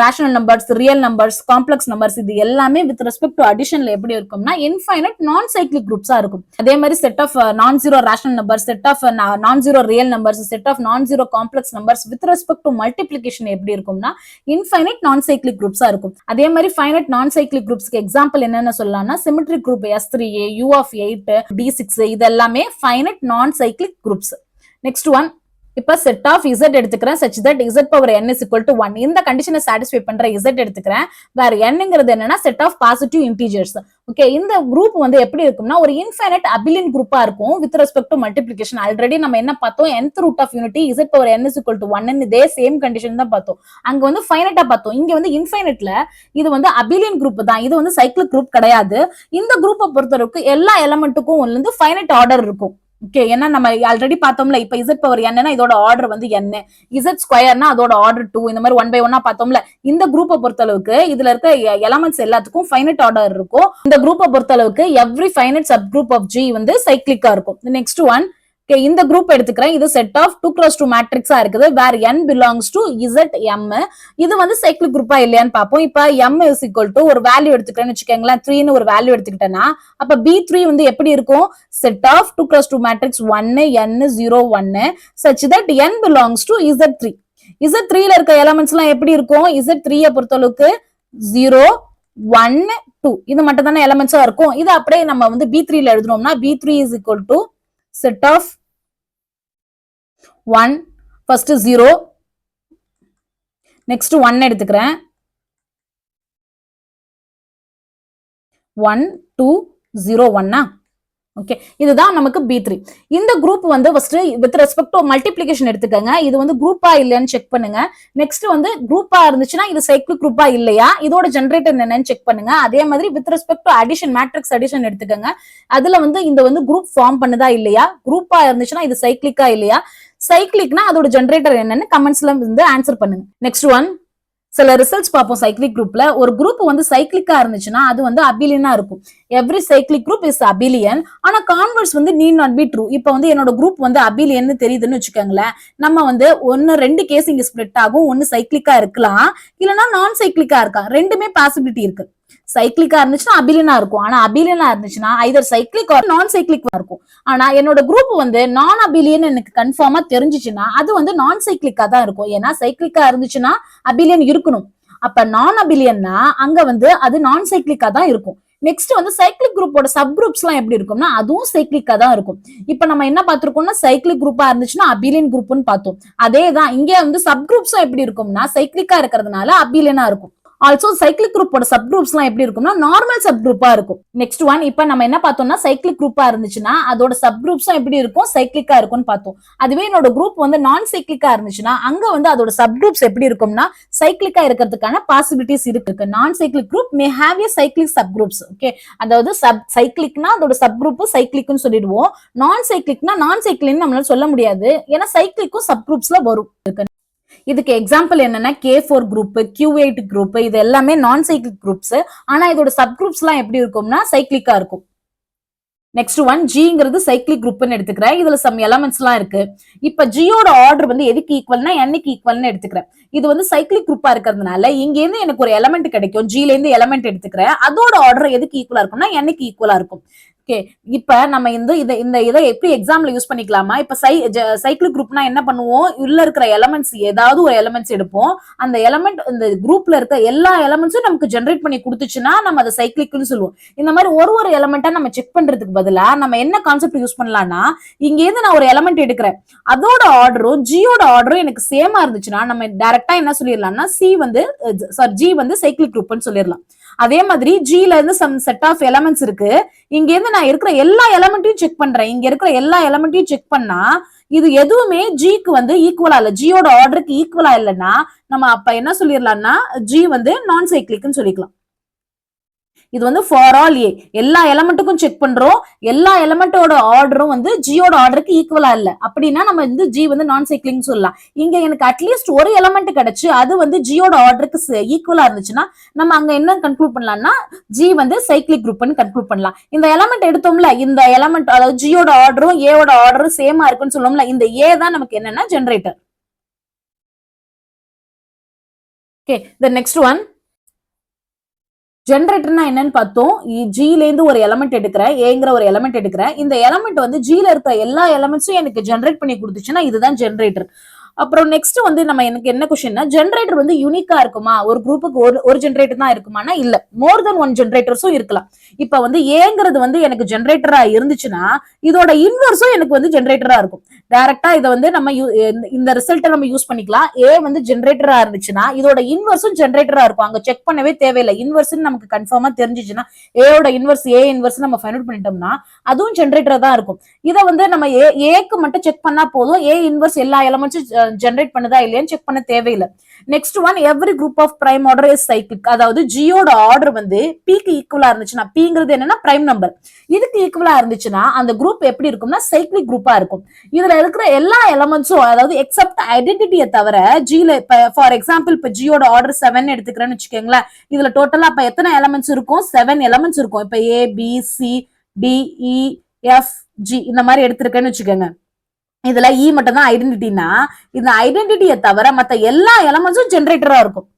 rational numbers, real numbers, complex numbers இது எல்லாமே வித் ரெஸ்பெக்ட் டு அடிஷன்ல எப்படி இருக்கும்னா இன்ஃபைனைட் நான் சைக்ளிக் குரூப்ஸா இருக்கும். அதே மாதிரி set of non zero rational numbers, set of non zero real numbers, set of non zero complex numbers with respect to multiplication எப்படி இருக்கும்னா இன்ஃபைனைட் நான் சைக்ளிக் குரூப்ஸா இருக்கும். அதே மாதிரி ஃபைனைட் நான் சைக்ளிக் குரூப்ஸ்க்கு எக்ஸாம்பிள் என்னன்னு சொல்லலாம்னா symmetric group S3A, U of 8, D6 இது எல்லாமே ஃபைனைட் நான் சைக்ளிக் குரூப்ஸ். நெக்ஸ்ட் ஒன் இப்ப செட் ஆஃப் Z எடுத்துக்கிறேன் such that Z power n is equal to 1. இந்த கண்டிஷனை சாட்டிஸ்ஃபை பண்ற Z எடுத்துக்கிறேன். வேற nங்கிறது என்னன்னா set of positive integers. Okay, இந்த குரூப் வந்து எப்படி இருக்கும்னா ஒரு இன்ஃபைனைட் அபிலியன் குரூப்பா இருக்கும் with respect to multiplication. Already நம்ம என்ன பார்த்தோம்? nth root of unity Z power n is equal to 1 இதே சேம் கண்டிஷன் தான் பார்த்தோம். அங்க வந்து ஃபைனைட்டா பார்த்தோம். இங்க வந்து இன்ஃபைனைட்ல இது வந்து அபிலியன் குரூப் தான். இது வந்து சைக்ளிக் குரூப் கிடையாது. இந்த குரூப்பை பொறுத்தவரைக்கும் எல்லா எலமெண்ட்டுக்கும் வந்து ஃபைனைட் ஆர்டர் இருக்கும். ஓகே, ஏன்னா நம்ம ஆல்ரெடி பார்த்தோம்ல இப்ப Z பவர் n இதோட ஆர்டர் வந்து n, Z ஸ்கொயர்னா அதோட ஆர்டர் 2 இந்த மாதிரி 1 by 1 பார்த்தோம்ல. இந்த குரூப்பை பொறுத்தளவுக்கு இதுல இருக்க எலமெண்ட்ஸ் எல்லாத்துக்கும் ஃபைனைட் ஆர்டர் இருக்கும். இந்த குரூப்பை பொறுத்தளவுக்கு every finite subgroup of G வந்து சைக்ளிக்கா இருக்கும். நெக்ஸ்ட் ஒன் இந்த குரூப் எடுத்துக்கிறேன். இது செட் ஆஃப் 2x2 மேட்ரிக்ஸா இருக்குது. வேர் n belongs to ZM. இது வந்து சைக்ளிக் குரூப்பா இல்லையான்னு பார்ப்போம். இப்ப m is equal to ஒரு வேல்யூ எடுத்துக்கிறேன்னு வச்சுக்கோங்களேன். 3ன்னு ஒரு வேல்யூ எடுத்துக்கிட்டேன்னா அப்ப B3 வந்து எப்படி இருக்கும்? Set of 2x2 matrix 1 n 0 1 such that n belongs to Z3. Z3ல இருக்க எலமெண்ட்ஸ் எல்லாம் எப்படி இருக்கும்? Z3 பொறுத்தளவுக்கு 0 1 2 இது மட்டும் தானே எலமெண்ட்ஸா இருக்கும். இது அப்படியே நம்ம வந்து B3ல எழுதுனோம்னா B3 is equal to set of 1 first 0 next 1 எடுத்துக்கிறேன் 1 2 0 1 ஓகே, இதுதான் நமக்கு B3. இந்த குரூப் வந்து first with respect to multiplication எடுத்துக்கங்க. இது வந்து குரூப்பா இல்லையான்னு செக் பண்ணுங்க. நெக்ஸ்ட் வந்து குரூப்பா இருந்துச்சுன்னா இது சைக்கிள் குரூப்பா இல்லையா, இதோட ஜெனரேட்டர் என்னன்னு செக் பண்ணுங்க. அதே மாதிரி with respect to addition matrix addition எடுத்துக்கங்க. அதுல வந்து இந்த வந்து குரூப் ஃபார்ம் பண்ணுதா இல்லையா, குரூப்பா இருந்துச்சுன்னா இது சைக்கிளிக்கா இல்லையா, சைக்கிளிக்னா அதோட ஜெனரேட்டர் என்னன்னு கமெண்ட்ஸ்ல வந்து ஆன்சர் பண்ணுங்க. நெக்ஸ்ட் ஒன், சில ரிசல்ட்ஸ் பார்ப்போம். சைக்கிளிக் குரூப்ல ஒரு குரூப் வந்து சைக்கிளிக்கா இருந்துச்சுன்னா அது வந்து அபிலியனா இருக்கும். Every cyclic group is abelian. ஆனா கான்வர்ஸ் வந்து நீட் நாட் பி ட்ரூ. இப்ப வந்து என்னோட குரூப் வந்து அபிலியன் தெரியுதுன்னு வச்சுக்கோங்களேன், நம்ம வந்து ஒன்னு ரெண்டு கேஸ் இங்க ஸ்ப்ளிட் ஆகும். ஒன்னு சைக்கிளிக்கா இருக்கலாம், இல்லைன்னா நான் சைக்கிளிக்கா இருக்கா, ரெண்டுமே பாசிபிலிட்டி இருக்கு. சைக்கிளிக்கா இருந்துச்சுன்னா அபிலியனா இருக்கும். ஆனா அபிலியனா இருந்துச்சுன்னா ஐதர் சைக்கிளிக் ஆர் நான் சைக்கிளிக் இருக்கும். ஆனா என்னோட குரூப் வந்து நான் அபிலியன் எனக்கு கன்ஃபார்மா தெரிஞ்சிச்சுன்னா அது வந்து நான் சைக்கிளிக்கா தான் இருக்கும். ஏன்னா சைக்கிளிக்கா இருந்துச்சுன்னா அபிலியன் இருக்கணும். அப்ப நான் அபிலியன்னா அங்க வந்து அது நான் சைக்கிளிக்கா தான் இருக்கும். நெக்ஸ்ட் வந்து சைக்கிளிக் குரூப்போட சப் குரூப்ஸ் எல்லாம் எப்படி இருக்கும்னா அதுவும் சைக்கிளிக்கா தான் இருக்கும். இப்ப நம்ம என்ன பார்த்திருக்கோம்னா சைக்கிளிக் குரூப்பா இருந்துச்சுன்னா அபிலியன் குரூப்னு பார்த்தோம். அதேதான் இங்க வந்து சப் குரூப்ஸும் எப்படி இருக்கும்னா சைக்கிளிக்கா இருக்கிறதுனால அபிலியனா இருக்கும். ஆல்சோ சைக்கிளிக் குரூப்போட சப் குரூப்ஸ் எல்லாம் எப்படி இருக்கும்னா நார்மல் சப் குரூப்பா இருக்கும். நெக்ஸ்ட் ஒன், இப்ப நம்ம என்ன பார்த்தோம்னா சைக்கிளிக் குரூப்பா இருந்துச்சுன்னா அதோட சப் குரூப்ஸும் எப்படி இருக்கும், சைக்கிளிக்கா இருக்கும்னு பார்த்தோம். அதுவே என்னோட குரூப் வந்து நான் சைக்கிளிக்கா இருந்துச்சுன்னா அங்க வந்து அதோட சப் குரூப்ஸ் எப்படி இருக்கும்னா சைக்கிளிக்கா இருக்கிறதுக்கான பாசிபிலிட்டிஸ் இருக்கு. நான் cyclic group may have A cyclic sub groups. Okay, அதாவது சைக்கிளிக்னா அதோட சப் குரூப் சைக்கிளிக்னு சொல்லிடுவோம். நான் சைக்கிளிக்னா நான் சைக்கிளிக்னு நம்மளால சொல்ல முடியாது, ஏன்னா சைக்கிளிக்கும் சப் குரூப்ஸ்ல வரும். இதுக்கு எக்ஸாம்பிள் என்னன்னா K4 குரூப், Q8 குரூப், இது எல்லாமே நான் சைக்கிளிக் குரூப்ஸ். ஆனா இதோட சப் குரூப்ஸ் எல்லாம் எப்படி இருக்கும்னா சைக்கிளிக்கா இருக்கும். நெக்ஸ்ட் ஒன், ஜிங்கிறது சைக்கிளிக் குரூப்னு எடுத்துக்கிறேன். இதுல சம் எலமெண்ட்ஸ் எல்லாம் இருக்கு. இப்ப ஜியோட ஆர்டர் வந்து எதுக்கு ஈக்குவல்னா என்னைக்கு ஈக்குவல்னு எடுத்துக்கிறேன். இது வந்து சைக்கிளிக் குரூப்பா இருக்கிறதுனால இங்க இருந்து எனக்கு ஒரு எலமெண்ட் கிடைக்கும். ஜில இருந்து எலமெண்ட் எடுத்துக்கிறேன். அதோட ஆர்டர் எதுக்கு ஈக்குவலா இருக்கும்னா என்னைக்கு ஈக்குவலா இருக்கும். ஓகே, இப்ப நம்ம இதை எப்படி எக்ஸாம்ல யூஸ் பண்ணிக்கலாமா? இப்ப சைக்கிளிக் குரூப்னா என்ன பண்ணுவோம், உள்ள இருக்கிற எலமெண்ட்ஸ் ஏதாவது ஒரு எலமெண்ட்ஸ் எடுப்போம். அந்த எலமெண்ட் இந்த குரூப்ல இருக்க எல்லா எலமெண்ட்ஸும் நமக்கு ஜெனரேட் பண்ணி கொடுத்துச்சுன்னா நம்ம அதை சைக்கிளிக்னு சொல்லுவோம். இந்த மாதிரி ஒரு எலமெண்டா நம்ம செக் பண்றதுக்கு பதிலா நம்ம என்ன கான்செப்ட் யூஸ் பண்ணலாம்னா, இங்க இருந்து நான் ஒரு எலமெண்ட் எடுக்கிறேன், அதோட ஆர்டரும் ஜியோட ஆர்டரும் எனக்கு சேமா இருந்துச்சுன்னா நம்ம டைரக்டா என்ன சொல்லிடலாம்னா ஜி வந்து சைக்கிளிக் குரூப்னு சொல்லிடலாம். அதே மாதிரி ஜில இருந்து சம் செட் ஆஃப் எலமெண்ட்ஸ் இருக்கு. இங்க இருந்து நான் இருக்கிற எல்லா எலமெண்ட்டையும் செக் பண்றேன். இங்க இருக்கிற எல்லா எலமெண்ட்டையும் செக் பண்ணா இது எதுவுமே ஜிக்கு வந்து ஈக்குவலா இல்ல, ஜியோட ஆர்டருக்கு ஈக்குவலா இல்லைன்னா நம்ம அப்ப என்ன சொல்லிடலாம்னா ஜி வந்து நான் சைக்கிளிக்னு சொல்லிக்கலாம். இது வந்து ஃபார் ஆல் ஏ, எல்லா எலமெண்ட்டுக்கும் செக் பண்றோம். எல்லா எலமெண்டோட ஆர்டரும் வந்து ஜியோட ஆர்டருக்கு ஈக்குவலா இல்ல அப்படின்னா நம்ம வந்து ஜி வந்து நான் சைக்கிளிங் சொல்லலாம். இங்க எனக்கு அட்லீஸ்ட் ஒரு எலமெண்ட் கிடைச்சு அது வந்து ஜியோட ஆர்டருக்கு ஈக்குவலா இருந்துச்சுன்னா நம்ம அங்க என்ன கன்க்ளூட் பண்ணலாம்னா ஜி வந்து சைக்கிளிக் குரூப்னு கன்க்ளூட் பண்ணலாம். இந்த எலமெண்ட் எடுத்தோம்ல, இந்த எலமெண்ட் அதாவது ஜியோட ஆர்டரும் ஏவோட ஆர்டரும் சேமா இருக்குன்னு சொல்லுவோம்ல, இந்த ஏ தான் நமக்கு என்னன்னா generator. Okay, the next one, ஜெனரேட்டர்னா என்னன்னு பார்த்தோம். ஜில இருந்து ஒரு எலமெண்ட் எடுக்கிறேன், ஏங்கிற ஒரு எலமெண்ட் எடுக்கிறேன். இந்த எலமெண்ட் வந்து ஜில இருக்க எல்லா எலமெண்ட்ஸும் எனக்கு ஜெனரேட் பண்ணி கொடுத்துச்சுன்னா இதுதான் ஜெனரேட்டர். அப்புறம் நெக்ஸ்ட் வந்து நம்ம எனக்கு என்ன கொஸ்டின்னா ஜெனரேட்டர் வந்து யூனிக்கா இருக்குமா, ஒரு குரூப்புக்கு ஒரு ஜெனரேட்டர் தான் இருக்குமானா இல்ல, மோர் தென் ஒன் ஜெனரேட்டர்ஸும் இருக்கலாம். இப்ப வந்து ஏங்கிறது வந்து எனக்கு ஜெனரேட்டரா இருந்துச்சுன்னா இதோட இன்வர்ஸும் எனக்கு வந்து ஜெனரேட்டரா இருக்கும். டைரக்டா இதை வந்து நம்ம இந்த ரிசல்ட்டை நம்ம யூஸ் பண்ணிக்கலாம். ஏ வந்து ஜெனரேட்டரா இருந்துச்சுன்னா இதோட இன்வர்ஸும் ஜெனரேட்டரா இருக்கும். அங்க செக் பண்ணவே தேவையில்லை, இன்வர்ஸ் நமக்கு கன்ஃபார்மா தெரிஞ்சிச்சுன்னா ஏயோட இன்வர்ஸ் ஏ இன்வர்ஸ் நம்ம ஃபைண்ட் அவுட் பண்ணிட்டோம்னா அதுவும் ஜெனரேட்டரா தான் இருக்கும். இதை வந்து நம்ம ஏக்கு மட்டும் செக் பண்ணா போதும், ஏ இன்வர்ஸ் எல்லா எலமெண்ட்ஸும் ஜெனரேட் பண்ணுதா இல்லையான்னு செக் பண்ண தேவையில்லை. Next one, every group of prime order is cyclic. அதாவது ஜியோட ஆர்டர் வந்து பிக்கு ஈக்குவலா இருந்துச்சுன்னா, பிங்கிறது என்னன்னா பிரைம் நம்பர், இதுக்கு ஈக்குவலா இருந்துச்சுன்னா அந்த குரூப் எப்படி இருக்கும்னா சைக்கிளிக் குரூப்பா இருக்கும். இதுல இருக்கிற எல்லா எலமெண்ட்ஸும் அதாவது எக்ஸப்ட் ஐடென்டிட்டியை தவிர ஜில ஃபார் எக்ஸாம்பிள் இப்ப ஜியோட ஆர்டர் 7 எடுத்துக்கிறேன்னு வச்சுக்கோங்களேன். இதுல டோட்டலா இப்ப எத்தனை எலமெண்ட்ஸ் இருக்கும், 7 எலமெண்ட்ஸ் இருக்கும். இப்ப A B C D E F G இந்த மாதிரி எடுத்திருக்கேன்னு வச்சுக்கோங்க. இதுல இ மட்டும் தான் ஐடென்டிட்டினா இந்த ஐடென்டிட்டியை தவிர மத்த எல்லா எலமெண்ட்ஸும் ஜெனரேட்டரா இருக்கும்.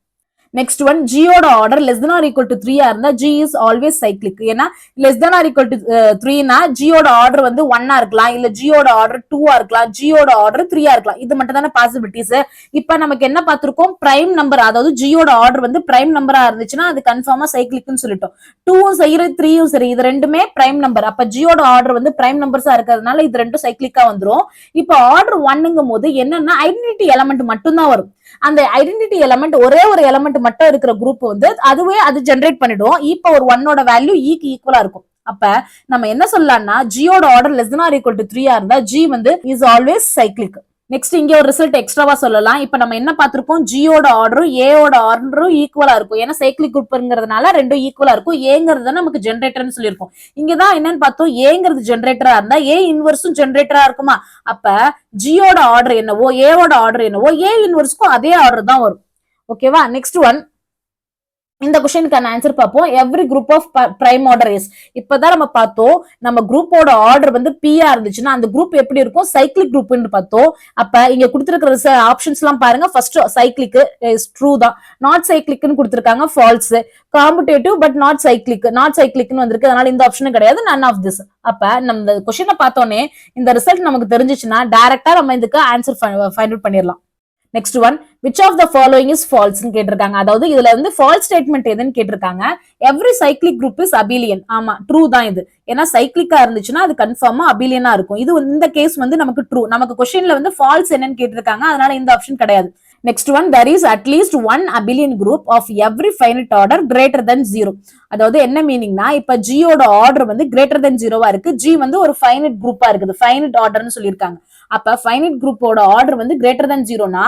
நெக்ஸ்ட் ஒன், ஜியோட order less than or equal to 3 இருந்தா ஜி இஸ் ஆல்வேஸ் சைக்கிளிக். ஏன்னா less than or equal to 3னா ஜியோட ஆர்டர் வந்து 1 இருக்கலாம், இல்ல ஜியோட ஆர்டர் 2 இருக்கலாம், ஜியோட ஆர்டர் 3 இருக்கலாம். இது மட்டும் தானே பாசிபிலிட்டிஸ். இப்ப நமக்கு என்ன பார்த்திருக்கோம், பிரைம் நம்பர் அதாவது ஜியோட ஆர்டர் வந்து பிரைம் நம்பரா இருந்துச்சுன்னா அது கன்ஃபார்மா சைக்கிளிக்னு சொல்லிட்டோம். 2ம் சரி 3ம் சரி இது ரெண்டுமே பிரைம் நம்பர். அப்ப ஜியோட ஆர்டர் வந்து பிரைம் நம்பர்ஸா இருக்கிறதுனால இது ரெண்டும் சைக்கிளிக்கா வந்துரும். இப்ப ஆர்டர் 1ங்கும் போது என்னன்னா ஐடென்டிட்டி எலமெண்ட் மட்டும் தான் வரும். அந்த ஐடென்டிட்டி எலமெண்ட் ஒரே ஒரு எலமெண்ட் மட்டும் இருக்கிற குரூப் வந்து அதுவே அது ஜெனரேட் பண்ணிடும். இப்ப ஒரு 1ஓட வேல்யூ ஈக்கு ஈக்குவலா இருக்கும். அப்ப நம்ம என்ன சொல்லலாம்னா ஜியோட order less than or equal to 3 இருந்தா ஜி வந்து இஸ் ஆல்வேஸ் சைக்ளிக். நெக்ஸ்ட் இங்க ஒரு ரிசல்ட் எக்ஸ்ட்ராவா சொல்லலாம். இப்ப நம்ம என்ன பார்த்திருப்போம், ஜியோட ஆர்டரும் ஏயோட ஆர்டரும் ஈக்குவலா இருக்கும். ஏன்னா சைக்ளிக் குரூப்ங்கிறதுனால ரெண்டும் ஈக்குவலா இருக்கும். ஏங்கிறது நமக்கு ஜென்ரேட்டர்னு சொல்லியிருக்கோம். இங்கதான் என்னன்னு பார்த்தோம், ஏங்கிறது ஜென்ரேட்டரா இருந்தா ஏ இன்வர்ஸும் ஜென்ரேட்டரா இருக்குமா. அப்ப ஜியோட ஆர்டர் என்னவோ ஏவோட ஆர்டர் என்னவோ ஏ இன்வர்ஸ்க்கும் அதே ஆர்டர் தான் வரும். ஓகேவா. நெக்ஸ்ட் ஒன், இந்த கொஸ்டினுக்கான ஆன்சர் பார்ப்போம். Every group of prime order is. இப்பதான் நம்ம பார்த்தோம், நம்ம குரூப்போட ஆர்டர் வந்து பியா இருந்துச்சுன்னா அந்த குரூப் எப்படி இருக்கும், சைக்ளிக் குரூப்னு பார்த்தோம். அப்ப இங்க கொடுத்திருக்கிற ஆப்ஷன்ஸ் எல்லாம் பாருங்க. ஃபர்ஸ்ட் சைக்ளிக் இஸ் ட்ரூ தான், நாட் சைக்ளிக்னு கொடுத்திருக்காங்க false, commutative but not cyclic, not சைக்ளிக்னு வந்திருக்கு. அதனால இந்த ஆப்ஷனும் கிடையாது, நன் ஆஃப் திஸ். அப்ப நம்ம இந்த கொஸ்டினை பார்த்தோன்னே இந்த ரிசல்ட் நமக்கு தெரிஞ்சிச்சுன்னா டைரக்டா நம்ம இதுக்கு ஆன்சர் ஃபைண்ட் அவுட் பண்ணிடலாம். Next one, which of the following is false ன்னு கேட்டிருக்காங்க. அதாவது இதுல வந்து ஃபால்ஸ் ஸ்டேட்மெண்ட் எதுன்னு கேட்டிருக்காங்க. Every cyclic group is abelian. ஆமா, ட்ரூ தான் இது. ஏன்னா சைக்ளிக்கா இருந்துச்சுன்னா அது கன்ஃபார்மா அபிலியனா இருக்கும். இது இந்த கேஸ் வந்து நமக்கு ட்ரூ. நமக்கு கொஸ்டின்ல வந்து ஃபால்ஸ் என்னன்னு கேட்டிருக்காங்க, அதனால இந்த ஆப்ஷன் கிடையாது. Next one, there is at least one abelian group of every finite order greater than 0. அதாவது என்ன மீனிங்னா, இப்ப ஜியோட ஆர்டர் வந்து கிரேட்டர் தென் 0வா இருக்கு. ஜி வந்து ஒரு ஃபைனட் குரூப்பா இருக்குது, ஃபைனட் ஆர்டர்னு சொல்லியிருக்காங்க. அப்ப ஃபைனட் குரூப்போட ஆர்டர் வந்து கிரேட்டர் தென் 0னா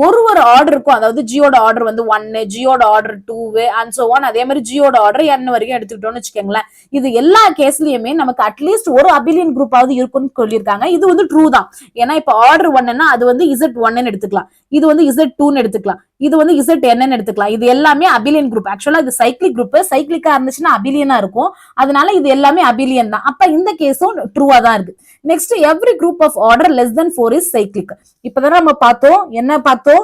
ஒரு ஆர்டருக்கும், அதாவது ஜியோட ஆர்டர் வந்து 1, ஜியோட ஆர்டர் 2 அண்ட் சோ ஆன், அதே மாதிரி ஜியோட ஆர்டர் n வரைக்கும் எடுத்துக்கிட்டோம்னு வச்சுக்கோங்களேன். இது எல்லா கேஸ்லயுமே நமக்கு அட்லீஸ்ட் ஒரு அபிலியன் குரூப்பாவது இருக்கும்னு சொல்லியிருக்காங்க. இது வந்து ட்ரூ தான். ஏன்னா இப்ப ஆர்டர் 1ன்னா அது வந்து Z1ன்னு எடுத்துக்கலாம், இது வந்து Z2ன்னு எடுத்துக்கலாம், இது வந்து ZN எடுத்துக்கலாம். இது எல்லாமே அபிலியன் குரூப். ஆக்சுவலா இது சைக்ளிக் குரூப். சைக்ளிக்கா இருந்துச்சுன்னா அபிலியனா இருக்கும். அதனால இது எல்லாமே அபிலியன் தான். அப்ப இந்த கேஸும் ட்ரூவா தான் இருக்கு. Next, every group of order less than 4 is cyclic. இப்பதான் நம்ம பார்த்தோம், என்ன பார்த்தோம்,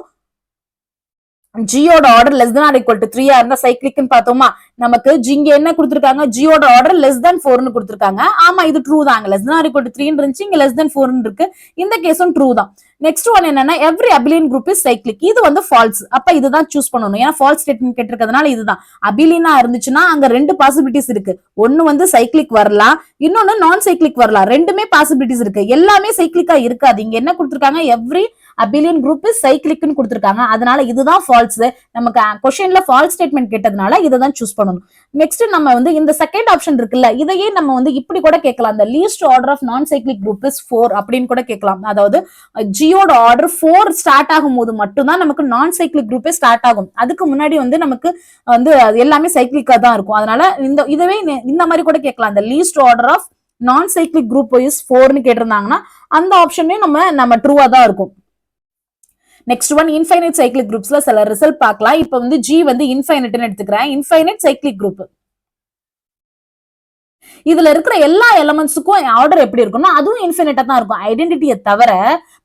ஜியோட order less than or equal to 3 இருந்தா சைக்ளிக்னு பார்த்தோமா. நமக்கு இங்க என்ன கொடுத்திருக்காங்க, ஜியோட ஆர்டர் less than 4ன்னு கொடுத்திருக்காங்க. ஆமா, இது ட்ரூ தான். less than or equal to 3 இருந்துச்சு, இங்க less than 4 இருக்கு. இந்த கேஸும் ட்ரூ தான். நெக்ஸ்ட் ஒன் என்னன்னா, every abelian group is cyclic. இது வந்து ஃபால்ஸ். அப்ப இதுதான் சூஸ் பண்ணணும். ஏன்னா ஃபால்ஸ் ஸ்டேட்மெண்ட் கேட்டிருக்கிறதுனால இதுதான். அபிலியனா இருந்துச்சுன்னா அங்க ரெண்டு பாசிபிலிட்டிஸ் இருக்கு. ஒன்னு வந்து சைக்ளிக் வரலாம், இன்னொன்னு நான் சைக்ளிக் வரலாம். ரெண்டுமே பாசிபிலிட்டிஸ் இருக்கு. எல்லாமே சைக்ளிக்கா இருக்காது. இங்க என்ன கொடுத்திருக்காங்க, எவ்ரி அபிலியன் குரூப் இஸ் சைக்ளிக்னு கொடுத்திருக்காங்க. அதனால இதுதான் ஃபால்ஸ். நமக்கு क्वेश्चनல ஃபால்ஸ் ஸ்டேட்மெண்ட் கேட்டதுனால இதுதான் சூஸ் பண்ணணும். நெக்ஸ்ட் நம்ம வந்து இந்த செகண்ட் ஆப்ஷன் இருக்குல்ல, இதையே நம்ம வந்து இப்படி கூட கேட்கலாம். the least order of non cyclic group is 4 அப்படின்னு கூட கேட்கலாம். அதாவது ஜியோட ஆர்டர் 4 ஸ்டார்ட் ஆகும் போது மட்டும்தான் நமக்கு நான் சைக்ளிக் குரூப்பே ஸ்டார்ட் ஆகும். அதுக்கு முன்னாடி வந்து நமக்கு வந்து எல்லாமே சைக்ளிக்கா தான் இருக்கும். அதனால இதுவே இந்த மாதிரி கூட கேட்கலாம். the least order of non cyclic group is 4ன்னு கேட்டிருந்தாங்கன்னா அந்த ஆப்ஷனே நம்ம ட்ரூவா தான் இருக்கும். நெக்ஸ்ட் ஒன், இன்ஃபைனைட் சைக்ளிக் குரூப்ஸ்ல சில ரிசல்ட் பார்க்கலாம். இப்ப வந்து ஜி வந்து இன்ஃபைனைட்னு எடுத்துக்கிறேன். இன்ஃபைனைட் சைக்ளிக் குரூப், இதுல இருக்கிற எல்லா எலமெண்ட்ஸுக்கும் ஆர்டர் எப்படி இருக்கும்னா அதுவும் இன்ஃபைனைட்டா தான் இருக்கும். ஐடென்டிட்டியை தவிர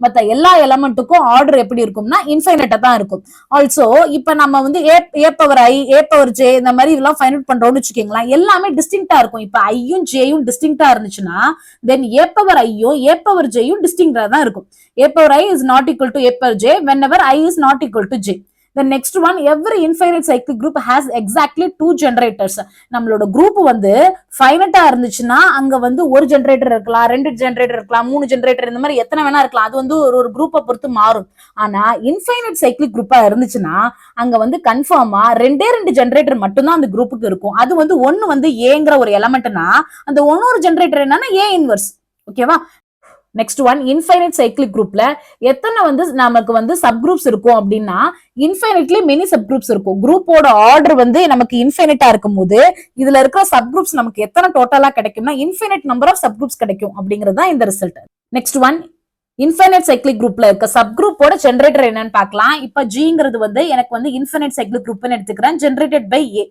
மத்த எல்லா எலமெண்ட்டுக்கும் ஆர்டர் எப்படி இருக்கும்னா இன்ஃபைனைட்டா தான் இருக்கும். ஆல்சோ இப்ப நம்ம வந்து ஏ பவர் ஐ, ஏ பவர் ஜே இந்த மாதிரி இதெல்லாம் ஃபைண்ட் அவுட் பண்றோம்னு வச்சுக்கோங்களா, எல்லாமே டிஸ்டிங்டா இருக்கும். இப்ப ஐயும் ஜேயும் டிஸ்டிங்டா இருந்துச்சுன்னா தென் ஏ பவர் ஐயும் ஏ பவர் ஜேயும் டிஸ்டிங்டா தான் இருக்கும். A power i is not equal to a power j whenever i is not equal to j. The next one, every infinite cyclic group has exactly 2 generators. நம்மளோட group வந்து ஃபைனட்டா இருந்துச்சுன்னா அங்க வந்து ஒரு ஜெனரேட்டர் இருக்கலாம், 2 ஜெனரேட்டர் இருக்கலாம், 3 ஜெனரேட்டர், இந்த மாதிரி எத்தனை வேணா இருக்கலாம். அது வந்து ஒரு குரூப்பை பொறுத்து மாறும். ஆனா இன்ஃபைனைட் சைக்ளிக் குரூப்பா இருந்துச்சுன்னா அங்க வந்து கன்ஃபார்மா 2 ஜெனரேட்டர் மட்டும்தான் அந்த குரூப்புக்கு இருக்கும். அது வந்து ஒன்னு வந்து ஏங்கிற ஒரு எலமெண்ட்னா அந்த ஒன்னொரு ஜெனரேட்டர் என்னன்னா ஏ இன்வர்ஸ். ஓகேவா. நெக்ஸ்ட் ஒன், இன்ஃபைனைட் சைக்ளிக் குரூப்ல எத்தனை வந்து நமக்கு வந்து சப் குரூப்ஸ் இருக்கும் அப்படின்னா இன்ஃபைனைட்லி மெனி சப் குரூப்ஸ் இருக்கும். குரூப்போட ஆர்டர் வந்து நமக்கு இன்ஃபைனைட்டா இருக்கும் போது இதுல இருக்கிற சப் குரூப்ஸ் நமக்கு எத்தனை டோட்டலா கிடைக்கும்னா infinite number of subgroups கிடைக்கும் அப்படிங்கிறது தான் இந்த result. Next one, infinite cyclic குரூப்ல இருக்க சப் குரூப்போட ஜெனரேட்டர் என்னன்னு பார்க்கலாம். இப்ப ஜிங்கிறது வந்து எனக்கு வந்து இன்ஃபைனைட் சைக்ளிக் குரூப்னு எடுத்துக்கிறேன். ஜெனரேட்டட் பை ஏ.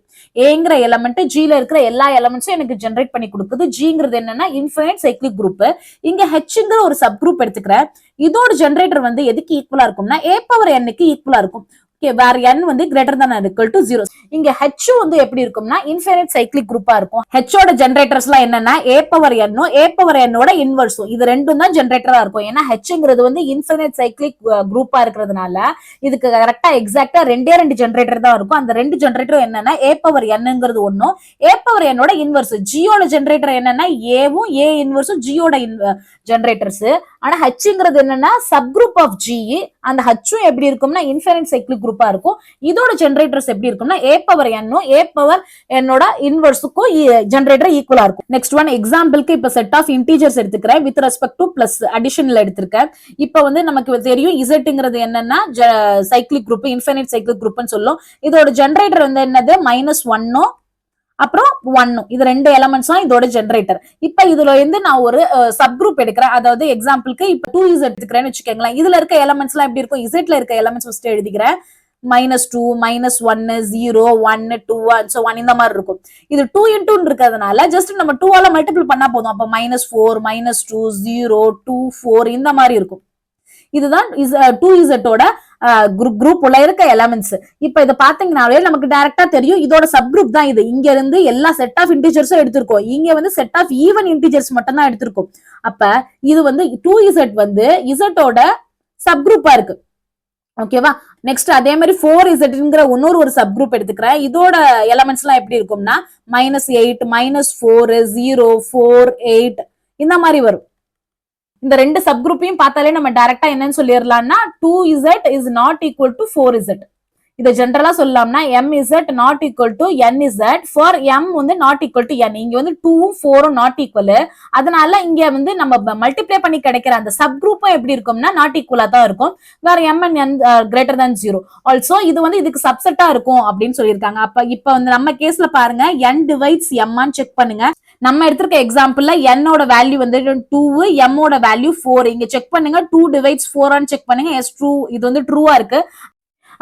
ஏங்கிற எலமெண்ட் ஜில இருக்கிற எல்லா எலமெண்ட்ஸும் எனக்கு ஜெனரேட் பண்ணி கொடுக்குது. ஜிங்கிறது என்னன்னா இன்ஃபைனைட் சைக்ளிக் குரூப். இங்க ஹெச்ங்கிற ஒரு சப் குரூப் எடுத்துக்கிறேன். இதோட ஜெனரேட்டர் வந்து எதுக்கு ஈக்குவலா இருக்கும்னா ஏ பவர் என்னுக்கு ஈக்குவலா இருக்கும். வேற n வந்து greater than or equal to 0. இங்க h வந்து எப்படி இருக்கும்னா இன்ஃபைனைட் சைக்ளிக் குரூப்பா இருக்கும். h ஓட ஜெனரேட்டர்ஸ் எல்லாம் என்னன்னா a power n a power n ஓட இன்வர்ஸும், இது ரெண்டும் தான் ஜெனரேட்டரா இருக்கும். ஏன்னா hங்கிறது வந்து இன்ஃபைனைட் சைக்ளிக் குரூப்பா இருக்கிறதுனால இதுக்கு கரெக்டா எக்ஸாக்ட்டா 2 ஜெனரேட்டர் தான் இருக்கும். அந்த 2 ஜெனரேட்டரும் என்னன்னா a பவர் nங்கிறது ஒன்னும் a பவர் n ஓட இன்வர்ஸ். g ஓட ஜெனரேட்டர் என்னன்னா ஏவும் a இன்வர்ஸும் g ஓட ஜெனரேட்டர்ஸ். ஆனா hங்கிறது என்னன்னா சப் குரூப் ஆஃப் g. அந்த hம் எப்படி இருக்கும்னா இன்ஃபைனைட் சைக்ளிக் குரூப் குரூப்பா இருக்கும். இதோட ஜெனரேட்டர்ஸ் எப்படி இருக்கும்னா a power n a power என்னோட இன்வர்ஸுக்கும் ஜெனரேட்டர் ஈக்குவலா இருக்கும். நெக்ஸ்ட் ஒன் எக்ஸாம்பிளுக்கு இப்ப செட் ஆஃப் இன்டீஜர்ஸ் எடுத்துக்கிறேன் வித் ரெஸ்பெக்ட் டு பிளஸ் அடிஷன்ல எடுத்திருக்கேன். இப்ப வந்து நமக்கு தெரியும் இசட்ங்கிறது என்னன்னா சைக்ளிக் குரூப், இன்ஃபினிட் சைக்ளிக் குரூப்னு சொல்லும். இதோட ஜெனரேட்டர் வந்து என்னது -1 அப்புறம் 1 இது ரெண்டு எலமெண்ட்ஸ் தான் இதோட ஜெனரேட்டர். இப்ப இதுல இருந்து நான் ஒரு சப் குரூப் எடுக்கிறேன். அதாவது எக்ஸாம்பிளுக்கு இப்ப 2z எடுத்துக்கிறேன்னு வச்சுக்கோங்களேன். இதுல இருக்க எலமெண்ட்ஸ் எல்லாம் எப்படி இருக்கும், இசட்ல இருக்க எலமெண்ட்ஸ் ஃபர்ஸ்ட் எழுதிக்கிறேன். -2 -1 0 1 2 so 1 இந்த மாதிரி இருக்கும். இது 2 into இருக்கிறதுனால ஜஸ்ட் நம்ம 2 ஆல மல்டிபிள் பண்ணா போதும். அப்ப -4 -2 0 2 4 இந்த மாதிரி இருக்கும். இதுதான் 2z ஓட குரூப் உள்ள இருக்க எலமெண்ட்ஸ். இப்ப இதை பாத்தீங்கன்னாலே நமக்கு டைரக்டா தெரியும் இதோட சப் குரூப் தான் இது. இங்க இருந்து எல்லா செட் ஆஃப் இன்டிஜர்ஸும் எடுத்திருக்கோம். இங்க வந்து செட் ஆஃப் ஈவன் இன்டிஜர்ஸ் மட்டும் தான் எடுத்திருக்கோம். அப்ப இது வந்து 2z வந்து இசட்டோட சப் குரூப்பா இருக்கு. ஓகேவா. நெக்ஸ்ட் அதே மாதிரி 4zங்கிற இன்னொரு சப் குரூப் எடுத்துக்கிறேன். இதோட எலமெண்ட்ஸ் எல்லாம் எப்படி இருக்கும்னா -8 -4 0 4 8 இந்த மாதிரி வரும். இந்த ரெண்டு சப் குரூப்பையும் பார்த்தாலே நம்ம டைரக்டா என்னன்னு சொல்லிடலாம்னா 2z is not equal to 4z. இதை ஜெனரலா சொல்லலாம்னா mz not equal to nz for m வந்து not equal to n. இங்க வந்து 2ம் 4ம் not equal. அதனால இங்க வந்து நம்ம மல்டிப்ளை பண்ணி கிடைக்கிற அந்த சப் குரூப்பும் எப்படி இருக்கும்னா not equal தான் இருக்கும். வேற m and n greater than 0. Also இது வந்து இதுக்கு சப்செட்டா இருக்கும் அப்படின்னு சொல்லியிருக்காங்க. அப்ப இப்ப வந்து நம்ம கேஸ்ல பாருங்க n divides m ஆன்னு செக் பண்ணுங்க. நம்ம எடுத்திருக்க எக்ஸாம்பிள்ல n ஓட வேல்யூ வந்து 2 m ஓட வேல்யூ 4. இங்க செக் பண்ணுங்க 2 divides 4 ஆன்னு செக் பண்ணுங்க. எஸ் ட்ரூ, இது வந்து ட்ரூவா இருக்கு.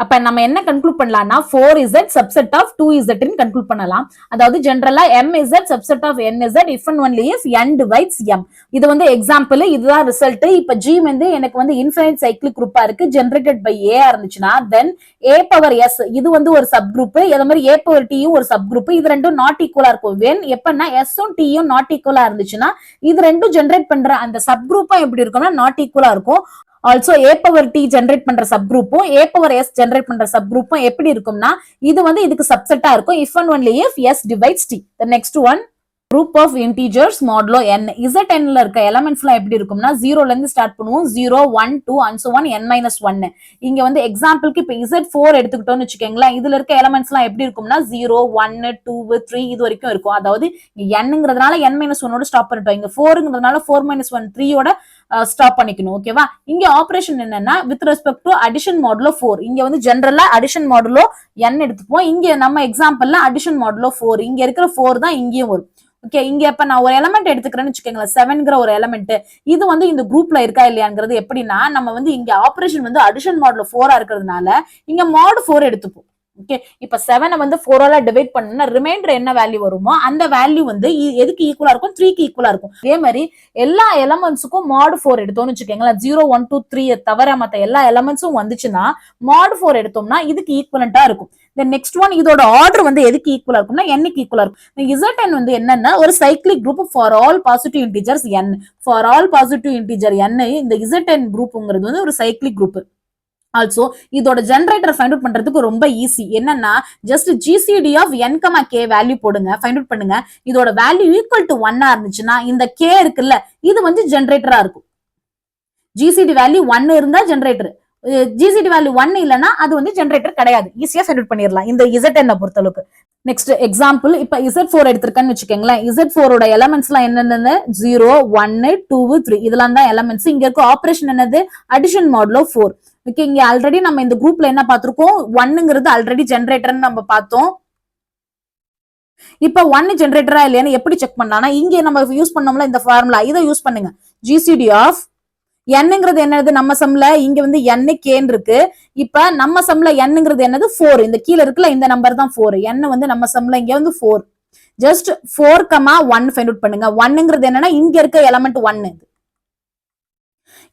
அப்ப நம்ம என்ன கன்க்ளூட் பண்ணலாம்னா 4z சப்செட் ஆஃப் 2z ன்னு கன்க்ளூட் பண்ணலாம். அதாவது ஜெனரலா mz subset of nz if and only if n divides m. இது வந்து எக்ஸாம்பிள், இதுதான் ரிசல்ட். இப்ப g வந்து எனக்கு வந்து இன்ஃபினிட் சைக்ளிக் குரூப்பா இருக்கு, ஜெனரேட்டட் பை a இருந்துச்சுன்னா தென் a பவர் s இது வந்து ஒரு சப் குரூப். அதே மாதிரி a பவர் t ஒரு சப் குரூப். இது ரெண்டும் நாட் ஈக்குவலா இருக்கும். வென் எப்பன்னா s உம் t உம் நாட் ஈக்குவலா இருந்துச்சுன்னா இது ரெண்டும் ஜெனரேட் பண்ற அந்த சப் குரூப்பா எப்படி இருக்கும்னா நாட் ஈக்குவலா இருக்கும். Also a power t generate பண்ற சப் குரூப்பும் a பவர் s ஜெனரேட் பண்ற சப் குரூப்பும் எப்படி இருக்கும்னா இது வந்து இதுக்கு சப்செட்டா இருக்கும் if and only if s divides t. The next one group of integers modulo n. zn ல இருக்க எலிமெண்ட்ஸ் எல்லாம் எப்படி இருக்கும்னா 0ல இருந்து ஸ்டார்ட் பண்ணுவோம். 0 1 2 and so on n minus 1. இங்க வந்து எக்ஸாம்பிளுக்கு இப்ப z4 எடுத்துக்கிட்டோம்னு வச்சுக்கோங்களேன். இதுல இருக்க எலிமெண்ட்ஸ் எல்லாம் எப்படி இருக்கும்னா 0 1 2 3 இது வரைக்கும் இருக்கும். அதாவது nங்கிறதுனால n minus 1 ஓட ஸ்டாப் பண்ணிட்டோம். இங்க 4ங்கிறதுனால 4 minus 1 3 ஓட ஸ்டாப் பண்ணிக்கணும். ஓகேவா. இங்க ஆபரேஷன் என்னன்னா with respect to addition modulo 4. இங்க வந்து ஜெனரலா அடிஷன் மாடுலோ n எடுத்துப்போம். இங்க நம்ம எக்ஸாம்பிள்ல அடிஷன் மாடுலோ 4. இங்க இருக்கிற 4 தான் இங்கேயும் வரும். ஓகே. இங்க இப்ப நான் ஒரு எலமெண்ட் எடுத்துக்கிறேன்னு வச்சுக்கோங்களேன். 7ங்கிற ஒரு எலமெண்ட் இது வந்து இந்த குரூப்ல இருக்கா இல்லையாங்கிறது எப்படின்னா நம்ம வந்து இங்க ஆபரேஷன் வந்து அடிஷன் மாடுலோ 4 இருக்கிறதுனால இங்க மாடு 4 எடுத்துப்போம். ஓகே. இப்ப 7 வந்து 4ஆல டிவைட் பண்ணா ரிமைண்டர் என்ன வேல்யூ வருமோ அந்த வேல்யூ வந்து எதுக்கு ஈக்குவலா இருக்கும், 3க்கு ஈக்குவலா இருக்கும். அதே மாதிரி எல்லா எலமெண்ட்ஸுக்கும் மாடு 4 எடுத்தோம்னு வச்சுக்கோங்களேன். 0 1 2 3 தவிர மத்த எல்லா எலமெண்ட்ஸும் வந்துச்சுன்னா மாடு 4 எடுத்தோம்னா இதுக்கு ஈக்குவலண்டா இருக்கும். The next one இதோட ஆர்டர் வந்து எதுக்கு ஈக்குவலா இருக்கும்னா n-க்கு ஈக்குவலா இருக்கும். zn வந்து என்னன்னா ஒரு cyclic group for all positive integers n. For all positive integer n இந்த zn குரூப்ங்கிறது வந்து ஒரு சைக்ளிக் குரூப். ஆல்சோ இதோட ஜெனரேட்டர் ஃபைண்ட் அவுட் பண்றதுக்கு ரொம்ப ஈஸி. என்னன்னா just GCD of n, k value போடுங்க, ஃபைண்ட் அவுட் பண்ணுங்க. இதோட வேல்யூ ஈக்குவல் டு 1 இருந்துச்சுன்னா இந்த k இருக்குல்ல இது வந்து ஜெனரேட்டரா இருக்கும். ஜிசிடி வேல்யூ 1 இருந்தா ஜெனரேட்டர், ஜிசிடி வேல்யூ 1 இல்லனா அது வந்து ஜெனரேட்டர் கிடையாது. ஈஸியா ஃபைண்ட் அவுட் பண்ணிரலாம் இந்த zn பொறுத்தளவுக்கு. நெக்ஸ்ட் எக்ஸாம்பிள் இப்ப z4 எடுத்திருக்கேன்னு வச்சுக்கோங்களேன். z4 ஓட எலமெண்ட்ஸ் எல்லாம் என்னென்ன 0 1 2 3 இதெல்லாம் தான் எலமெண்ட்ஸ். இங்க இருக்க ஆபரேஷன் என்னது அடிஷன் மாடுலோ 4. ஓகே. இங்க ஆல்ரெடி நம்ம இந்த குரூப்ல என்ன பார்த்திருக்கோம், 1ங்கிறது ஆல்ரெடி ஜெனரேட்டர்னு நம்ம பார்த்தோம். இப்ப 1 ஜெனரேட்டரா இல்லையான்னு எப்படி செக் பண்ணலாம்னா இங்க நம்ம யூஸ் பண்ணோம்ல இந்த ஃபார்முலா இதை யூஸ் பண்ணுங்க. ஜிசிடி ஆஃப் nங்கிறது என்னது நம்ம சம்ல இங்க வந்து n k இருக்கு. இப்ப நம்ம சம்ல nங்கிறது என்னது 4. இந்த கீழ இருக்குல்ல இந்த நம்பர் தான் 4. n வந்து நம்ம சம்ல இங்க வந்து 4. ஜஸ்ட் 4, 1 ஃபைண்ட் அவுட் பண்ணுங்க. 1ங்கிறது என்னன்னா இங்க இருக்க எலிமெண்ட் 1.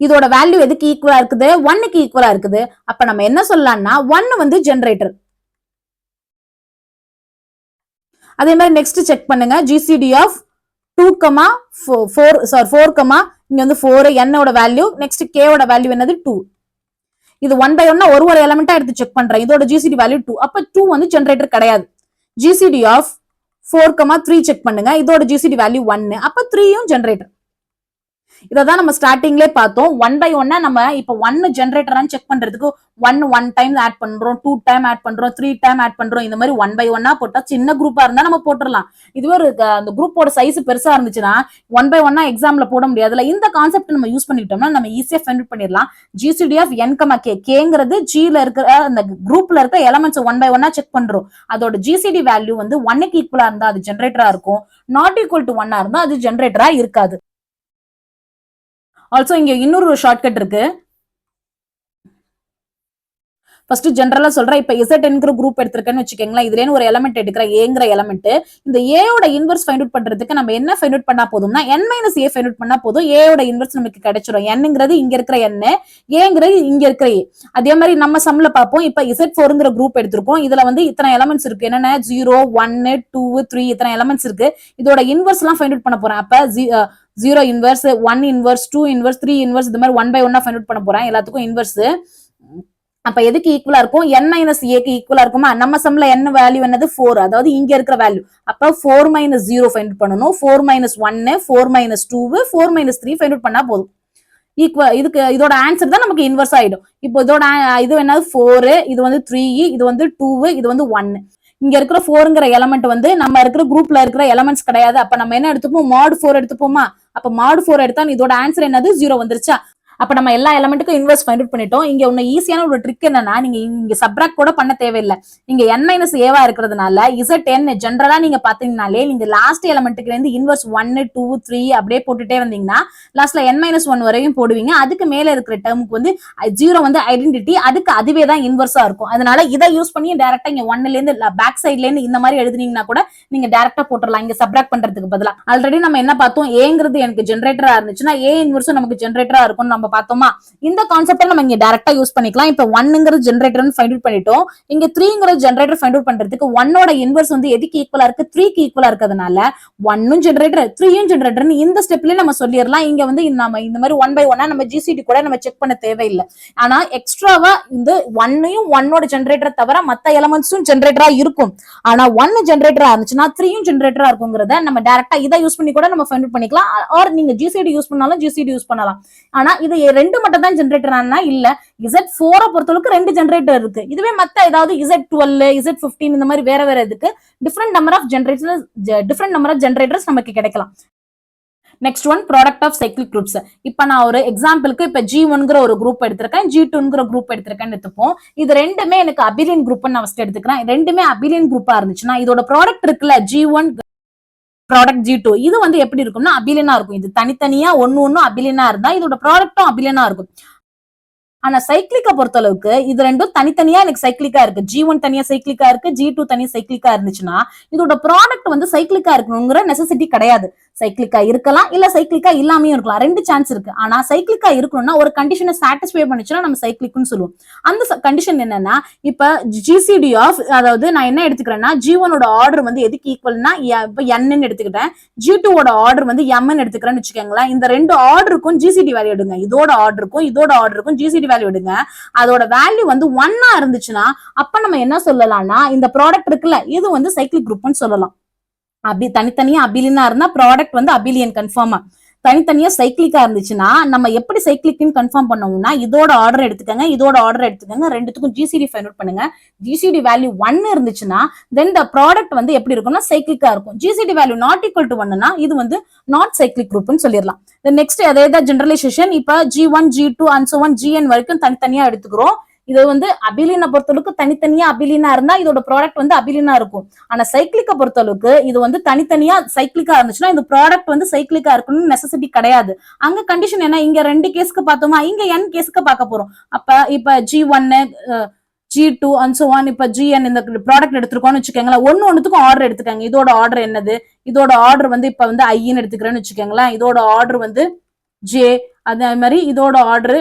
இதோட வேல்யூ எதுக்கு ஈக்குவலா இருக்குது, 1க்கு ஈக்குவலா இருக்குது. அப்ப நம்ம என்ன சொல்லலாம்னா 1 வந்து ஜெனரேட்டர். அதே மாதிரி நெக்ஸ்ட் செக் பண்ணுங்க. ஜிசிடி ஆஃப் 2, 4 இங்க வந்து 4 n ஓட வேல்யூ. நெக்ஸ்ட் k ஓட வேல்யூ என்னது 2. இது 1 by 1 ஒரு எலிமெண்டா எடுத்து செக் பண்றேன். இதோட ஜிசிடி வேல்யூ 2. அப்ப 2 வந்து ஜெனரேட்டர் கிடையாது. ஜிசிடி ஆஃப் 4, 3 செக் பண்ணுங்க. இதோட ஜிசிடி வேல்யூ 1. அப்ப 3யும் ஜெனரேட்டர். இததான் நம்ம ஸ்டார்டிங்லேயே பார்த்தோம். 1 by 1 நம்ம இப்ப 1 ஜெனரேட்டரான்னு செக் பண்றதுக்கு 1 டைம் ஆட் பண்றோம், 2 டைம் ஆட் பண்றோம், 3 டைம் ஆட் பண்றோம். இந்த மாதிரி 1 by 1 போட்டா சின்ன குரூப்பா இருந்தா நம்ம போட்டுடலாம். இதுவே ஒரு அந்த குரூப்போட சைஸ் பெருசா இருந்துச்சுன்னா 1 by 1 எக்ஸாம்ல போட முடியாதுல. இந்த கான்செப்ட் நம்ம யூஸ் பண்ணிட்டோம்னா நம்ம ஈஸியா ஃபைண்ட் அவுட் பண்ணிடலாம். ஜிசிடி ஆஃப் n, k, கேங்கிறது ஜில இருக்கிற அந்த குரூப்ல இருக்கிற எலமெண்ட்ஸ் 1 by 1 செக் பண்றோம். அதோட ஜிசிடி வேல்யூ வந்து 1க்கு ஈக்குவலா இருந்தா அது ஜெனரேட்டரா இருக்கும், நாட் ஈக்குவல் டு 1 இருந்தா அது ஜெனரேட்டரா இருக்காது. ஆல்சோ இங்க இன்னொரு ஷார்ட்கட் இருக்கு. ஃபர்ஸ்ட் ஜெனரலா சொல்றேன். இப்ப Z குரூப் எடுத்திருக்கேன்னு வச்சுக்கோங்களேன். இதுல ஒரு எலமெண்ட் எடுக்கிறேன், ஏங்கிற எலமெண்ட். இந்த ஏயோட இன்வெர்ஸ் ஃபைண்ட் அவுட் பண்றதுக்கு நம்ம என்ன ஃபைண்ட் அவுட் பண்ணா போதும்னா n - a ஃபைண்ட் அவுட் பண்ணா போதும். ஏயோட இன்வெர்ஸ் நமக்கு கிடைச்சிடும். nங்கிறது இங்க இருக்கிற n, ஏங்கிறது இங்க இருக்கிற a. அதே மாதிரி நம்ம சம்ல பார்ப்போம். இப்ப Z4ங்கிற குரூப் எடுத்திருக்கோம். இதுல வந்து இத்தனை எலமெண்ட்ஸ் இருக்கு. என்னென்ன 0, 1, 2, 3 இத்தனை எலமெண்ட்ஸ் இருக்கு. இதோட இன்வெர்ஸ் எல்லாம் ஃபைண்ட் அவுட் பண்ண போறேன். அப்ப 0 இன்வெர்ஸ், 1 இன்வெர்ஸ், 2 இன்வெர்ஸ், 3 இன்வெர்ஸ், இந்த மாதிரி 1 by 1 ஃபைண்ட் அவுட் பண்ண போறேன். எல்லாத்துக்கும் இன்வெர்ஸ். அப்ப எதுக்கு ஈக்குவலா இருக்கும்? n - a ஈக்குவலா இருக்குமா? நம்ம சம்ல n வேல்யூ என்னது 4, அதாவது இங்க இருக்கிற வேல்யூ. அப்ப 4 - 0 ஃபைண்ட் அவுட் பண்ணணும். 4 - 1, 4 - 2, 4 - 3 ஃபைண்ட் அவுட் பண்ணா போதும். இதுக்கு இதோட ஆன்சர் தான் நமக்கு இன்வெர்ஸ் ஆயிடும். இப்போ இதோட இது என்னது 4, இது வந்து 3, இது வந்து 2, இது வந்து 1. இங்க இருக்கிற 4ங்கிற எலமெண்ட் வந்து நம்ம இருக்கிற குரூப்ல இருக்கிற எலமெண்ட்ஸ் கிடையாது. அப்ப நம்ம என்ன எடுத்துப்போம்? mod 4 எடுத்துப்போமா? அப்ப mod 4 எடுத்தா இதோட ஆன்சர் என்னது 0 வந்துருச்சா? அப்ப நம்ம எல்லா எலமெண்ட்டுக்கும் இன்வெர்ஸ் ஃபைண்ட் அவுட் பண்ணிட்டோம். இங்க ஒன்னு ஈஸியான ஒரு ட்ரிக் என்னன்னா, நீங்க இங்க சப்ராக்ட் கூட பண்ண தேவையில்லை. இங்க n - a இருக்கிறதுனால Zn ஜெனரலா நீங்க பாத்தீங்கன்னாலே நீங்க லாஸ்ட் எலமெண்ட்டுக்கு இருந்து இன்வெர்ஸ் 1, 2, 3 அப்படியே போட்டுட்டே வந்தீங்கன்னா லாஸ்ட்ல n - 1 வரையும் போடுவீங்க. அதுக்கு மேல இருக்கிற டேர்முக்கு வந்து 0 வந்து ஐடென்டிட்டி, அதுக்கு அதுவே தான் இன்வெர்ஸா இருக்கும். அதனால இதை யூஸ் பண்ணி டைரக்டா இங்க 1ல இருந்து பேக் சைட்ல இருந்து இந்த மாதிரி எழுதுனீங்கன்னா கூட நீங்க டைரக்டா போட்டுடலாம், இங்க சப்ராக்ட் பண்றதுக்கு பதிலா. ஆல்ரெடி நம்ம என்ன பார்த்தோம்? ஏங்கிறது எனக்கு ஜெனரேட்டரா இருந்துச்சுன்னா a இன்வெர்ஸும் நமக்கு ஜெனரேட்டரா இருக்கும் நம்ம பார்த்தோமா? இந்த கான்செப்ட் நம்ம இங்க டைரக்டா யூஸ் பண்ணிக்கலாம். இப்ப 1ங்கிறது ஜெனரேட்டர்னு ஃபைண்ட் அவுட் பண்ணிட்டோம். இங்க 3ங்கிறது ஜெனரேட்டர் ஃபைண்ட் அவுட் பண்றதுக்கு 1ஓட இன்வெர்ஸ் வந்து எதுக்கு ஈக்குவலா இருக்கு? 3க்கு ஈக்குவலா இருக்கிறதுனால 1ம் ஜெனரேட்டர் 3ம் ஜெனரேட்டர்னு இந்த ஸ்டெப்லயே நம்ம சொல்லிடலாம். இங்க வந்து நம்ம இந்த மாதிரி 1 by 1 நம்ம ஜிசிடி கூட நம்ம செக் பண்ண தேவையில்லை. ஆனா எக்ஸ்ட்ராவா இந்த 1யும் 1ஓட ஜெனரேட்டர் தவிர மத்த எலமெண்ட்ஸும் ஜெனரேட்டரா இருக்கும். ஆனா 1 ஜெனரேட்டரா இருந்துச்சுன்னா 3யும் ஜெனரேட்டரா இருக்குங்கிறத நம்ம டைரக்டா இதை யூஸ் பண்ணி கூட நம்ம ஃபைண்ட் அவுட் பண்ணிக்கலாம். ஆர் நீங்க ஜிசிடி யூஸ் பண்ணாலும் ஜிசிடி யூஸ் பண்ணலாம். ஆனா இது ரெண்டு மட்டும் தான் ஜெனரேட்டர் ஆனா இல்ல, Z4 பொறுத்தளவுக்கு 2 ஜெனரேட்டர் இருக்கு. இதுவே மத்த ஏதாவது Z12, Z15 இந்த மாதிரி வேற வேற இதுக்கு டிஃபரெண்ட் நம்பர் ஆஃப் ஜெனரேட்டர்ஸ் நமக்கு கிடைக்கலாம். Next one product of cyclic groups. இப்ப நான் ஒரு எக்ஸாம்பிளுக்கு இப்ப G1ங்கிற ஒரு குரூப் எடுத்திருக்கேன், G2ங்கிற குரூப் எடுத்திருக்கேன்னு எடுத்துப்போம். இது ரெண்டுமே எனக்கு அபிலியன் குரூப் நான் ஃபர்ஸ்ட் எடுத்துக்கிறேன். ரெண்டுமே அபிலியன் குரூப்பா இருந்துச்சுன்னா இதோட ப்ராடக்ட் இருக்குல்ல G1 ப்ராடக்ட் G2, இது வந்து எப்படி இருக்கும்னா அபிலியனா இருக்கும். இது தனித்தனியா ஒன்னு அபிலியனா இருந்தா இதோட ப்ராடக்டும் அபிலியனா இருக்கும். ஆனா சைக்கிளிக்கா பொறுத்த அளவுக்கு இது ரெண்டும் தனித்தனியா எனக்கு சைக்கிளிக்கா இருக்கு. G1 தனியா சைக்கிளிக்கா இருக்கு, G2 தனியா சைக்கிளிக்கா இருந்துச்சுன்னா இதோட ப்ராடக்ட் வந்து சைக்கிளிக்கா இருக்கணுங்கிற நெசசிட்டி கிடையாது. சைக்கிளிக்கா இருக்கலாம், இல்ல சைக்கிளிக்கா இல்லாமையும் இருக்கலாம். 2 சான்ஸ் இருக்கு. ஆனா சைக்கிளிக்கா இருக்கணும்னா ஒரு கண்டிஷனை சாட்டிஸ்ஃபை பண்ணிச்சுன்னா நம்ம சைக்கிளிக்னு சொல்லுவோம். அந்த கண்டிஷன் என்னன்னா, இப்ப ஜிசிடி ஆஃப், அதாவது நான் என்ன எடுத்துக்கிறேன்னா G1ஓட ஆர்டர் வந்து எதுக்கு ஈக்குவல்னா இப்ப n எடுத்துக்கிட்டேன், G2ஓட ஆர்டர் வந்து m எடுத்துக்கிறேன்னு வச்சுக்கோங்களேன். இந்த ரெண்டு ஆர்டருக்கும் ஜிசிடி வேல்யூ எடுங்க. இதோட ஆர்டருக்கும் ஜிசிடி வேல்யூ எடுங்க. அதோட வேல்யூ வந்து 1 இருந்துச்சுன்னா அப்ப நம்ம என்ன சொல்லலாம்னா இந்த ப்ராடக்ட் இருக்குல்ல இது வந்து சைக்கிளிக் குரூப்னு சொல்லலாம். தனித்தனியா அபிலியனா இருந்தா ப்ராடக்ட் வந்து அபிலியன் கன்ஃபார்மா. தனித்தனியா சைக்கிளிக்கா இருந்துச்சுன்னா நம்ம எப்படி சைக்கிளிக்னு கன்ஃபார்ம் பண்ணோம்னா இதோட ஆர்டர் எடுத்துக்கங்க, ரெண்டுத்துக்கும் ஜிசிடி ஃபைண்ட் அவுட் பண்ணுங்க. ஜிசிடி வேல்யூ 1 இருந்துச்சுன்னா தென் த ப்ராடக்ட் வந்து எப்படி இருக்கும்னா சைக்கிளிக்கா இருக்கும். GCD value not equal to 1னா இது வந்து நாட் சைக்கிளிக் குரூப்னு சொல்லிடலாம். நெக்ஸ்ட் அதேதான் ஜெனரலைசேஷன். இப்ப G1, G2 and so on Gn வரைக்கும் தனித்தனியா எடுத்துக்கிறோம். இது வந்து அபிலியனை பொறுத்தளவுக்கு தனித்தனியா அபிலியனா இருந்தா இதோட ப்ராடக்ட் வந்து அபிலியனா இருக்கும். ஆனா சைக்கிளிக்கை பொறுத்தளவுக்கு இது வந்து தனித்தனியா சைக்கிளிக்கா இருந்துச்சுன்னா இந்த ப்ராடக்ட் வந்து சைக்கிளிக்கா இருக்கணும்னு நெசசிட்டி கிடையாது. அங்க கண்டிஷன் என்ன, இங்க 2 கேஸ்க்கு பார்த்தோமா, இங்க n கேஸ்க்கு பார்க்க போறோம். அப்ப இப்ப G1, G2 and so on, இப்ப Gn இந்த ப்ராடக்ட் எடுத்துருக்கோம்னு வச்சுக்கோங்களேன். ஒண்ணுத்துக்கும் ஆர்டர் எடுத்துக்காங்க. இதோட ஆர்டர் என்னது, இதோட ஆர்டர் வந்து இப்ப வந்து ஐன்னு எடுத்துக்கிறேன்னு வச்சுக்கோங்களேன். இதோட ஆர்டர் வந்து J, அதே மாதிரி இதோட ஆர்டர்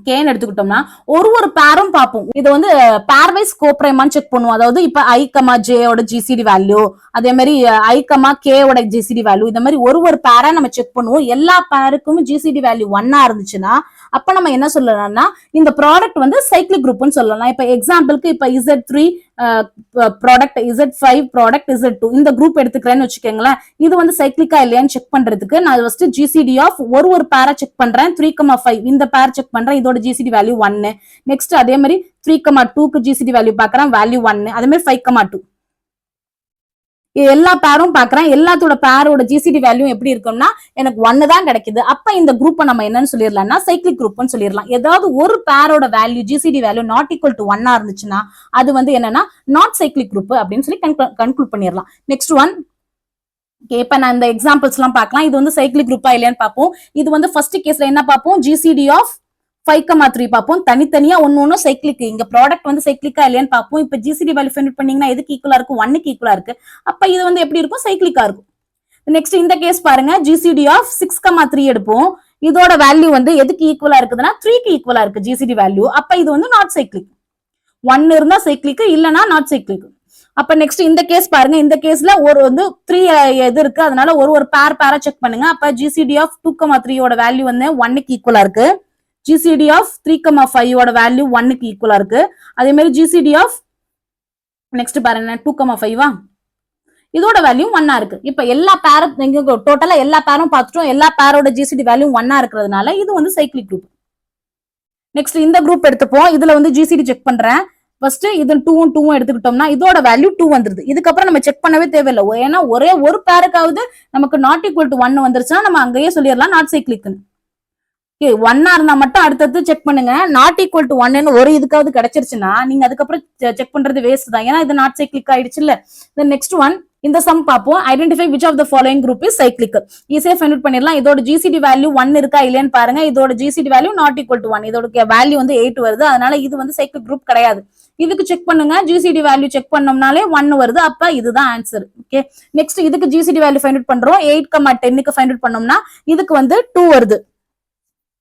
கேன்னு எடுத்துக்கிட்டோம்னா ஒரு பேரும் பார்ப்போம். இது வந்து பேர் வைஸ் கோப்ரைமான்னு செக் பண்ணுவோம். அதாவது இப்ப I, J ஓட ஜிசிடி வேல்யூ, அதே மாதிரி I, K ஓட ஜிசிடி வேல்யூ, இந்த மாதிரி ஒரு பேரா நம்ம செக் பண்ணுவோம். எல்லா பேருக்கும் ஜிசிடி வேல்யூ 1 இருந்துச்சுன்னா அப்ப நம்ம என்ன சொல்லலாம்னா இந்த ப்ராடக்ட் வந்து சைக்கிளிக் குரூப்னு சொல்லலாம். இப்ப எக்ஸாம்பிளுக்கு இப்ப Z3 product Z5 product Z2 இந்த குரூப் எடுத்துக்கிறேன்னு வச்சுக்கோங்களேன். இது வந்து சைக்ளிக்கா இல்லையான்னு செக் பண்றதுக்கு நான் ஃபர்ஸ்ட் GCD ஆஃப் ஒரு பேரை செக் பண்றேன். 3,5 இந்த பேர் செக் பண்றேன். இதோட GCD வேல்யூ 1. நெக்ஸ்ட் அதே மாதிரி 3,2க்கு GCD வேல்யூ பாக்குறேன், வேல்யூ 1. அதே மாதிரி 5,2 எல்லா பேரும் பாக்குறேன். எல்லாத்தோட பேரோட GCD வேல்யூ எப்படி இருக்கும்னா எனக்கு 1 தான் கிடைக்குது. அப்ப இந்த குரூப்பை நம்ம என்னன்னு சொல்லிடலாம்னா சைக்ளிக் குரூப்னு சொல்லிடலாம். ஏதாவது ஒரு பேரோட value GCD value not equal to 1 இருந்துச்சுன்னா அது வந்து என்னன்னா நாட் சைக்ளிக் குரூப் அப்படின்னு சொல்லி கன்க்ளூட் பண்ணிடலாம். நெக்ஸ்ட் ஒன், இப்ப நான் இந்த எக்ஸாம்பிள்ஸ் எல்லாம் பார்க்கலாம். இது வந்து சைக்ளிக் குரூப்பா இல்லையான்னு பார்ப்போம். இது வந்து ஃபர்ஸ்ட் கேஸ்ல என்ன பார்ப்போம், GCD ஆஃப் 5,3 பார்ப்போம். தனித்தனியா ஒன்னு சைக்ளிக், இங்க ப்ராடக்ட் வந்து சைக்ளிக்கா இல்லையான்னு பார்ப்போம். இப்ப GCD வேல்யூ ஃபைண்ட் பண்ணீங்கன்னா எதுக்கு ஈக்குவலா இருக்கும், 1க்கு ஈக்குவலா இருக்கு. அப்ப இது வந்து எப்படி இருக்கும், சைக்ளிக்கா இருக்கும். நெக்ஸ்ட் இந்த கேஸ் பாருங்க, GCD ஆஃப் 6,3 எடுப்போம். இதோட வேல்யூ வந்து எதுக்கு ஈக்குவலா இருக்குதுன்னா 3க்கு ஈக்குவலா இருக்கு GCD வேல்யூ. அப்ப இது வந்து நாட் சைக்ளிக். 1 இருந்தா சைக்ளிக், இல்லனா நாட் சைக்ளிக். அப்ப நெக்ஸ்ட் இந்த கேஸ் பாருங்க, இந்த கேஸ்ல ஒரு வந்து 3 எது இருக்கு, அதனால ஒரு பேரா செக் பண்ணுங்க. அப்ப GCD ஆஃப் 2,3 ஓட வேல்யூ வந்து 1க்கு ஈக்குவலா இருக்கு. GCD ஆஃப் 3,5 ஓட வேல்யூ 1க்கு ஈக்குவலா இருக்கு. அதே மாதிரி GCD ஆஃப் நெக்ஸ்ட் பாருங்க 2,5 இதோட வேல்யூ 1 இருக்கு. இப்ப எல்லா பேரும் டோட்டலா எல்லா பேரும் பார்த்துட்டோம். எல்லா பேரோட GCD வேல்யூ 1 இருக்கிறதுனால இது வந்து சைக்ளிக் குரூப். நெக்ஸ்ட் இந்த குரூப் எடுத்துப்போம். இதுல வந்து GCD செக் பண்றேன். ஃபர்ஸ்ட் இது 2ம் எடுத்துக்கிட்டோம்னா இதோட வேல்யூ 2 வந்துருது. இதுக்கப்புறம் நம்ம செக் பண்ணவே தேவையில்லை. ஏன்னா ஒரே ஒரு பேருக்காவது நமக்கு நாட் ஈக்குவல் டு 1 வந்துருச்சுன்னா நம்ம அங்கேயே சொல்லிடலாம் நாட் சைக்ளிக்னு. 1 இருந்தா மட்டும் அடுத்தது செக் பண்ணுங்க. நாட் ஈக்குவல் டு 1 ஒரு இதுக்காவது கிடைச்சிருச்சுன்னா நீங்க அதுக்கப்புறம் செக் பண்றது வேஸ்ட் தான். ஏன்னா இது நாட் சைக்ளிக் ஆயிடுச்சு இல்ல. நெக்ஸ்ட் ஒன், இந்த சம் பார்ப்போம். Identify which of the following group is cyclic. ஈஸியா ஃபைண்ட் அவுட் பண்ணிடலாம். இதோட GCD வேல்யூ 1 இருக்கா இல்லையான்னு பாருங்க. இதோட GCD value not equal to 1. இதோட வேல்யூ வந்து 8 வருது. அதனால இது வந்து சைக்ளிக் குரூப் கிடையாது. இதுக்கு செக் பண்ணுங்க. GCD வேல்யூ செக் பண்ணோம்னாலே 1 வருது. அப்ப இதுதான் ஆன்சர். ஓகே, நெக்ஸ்ட் இதுக்கு GCD வேல்யூ ஃபைண்ட் அவுட் பண்றோம். 8,10க்கு ஃபைண்ட் அவுட் பண்ணோம்னா இதுக்கு வந்து 2 வருது.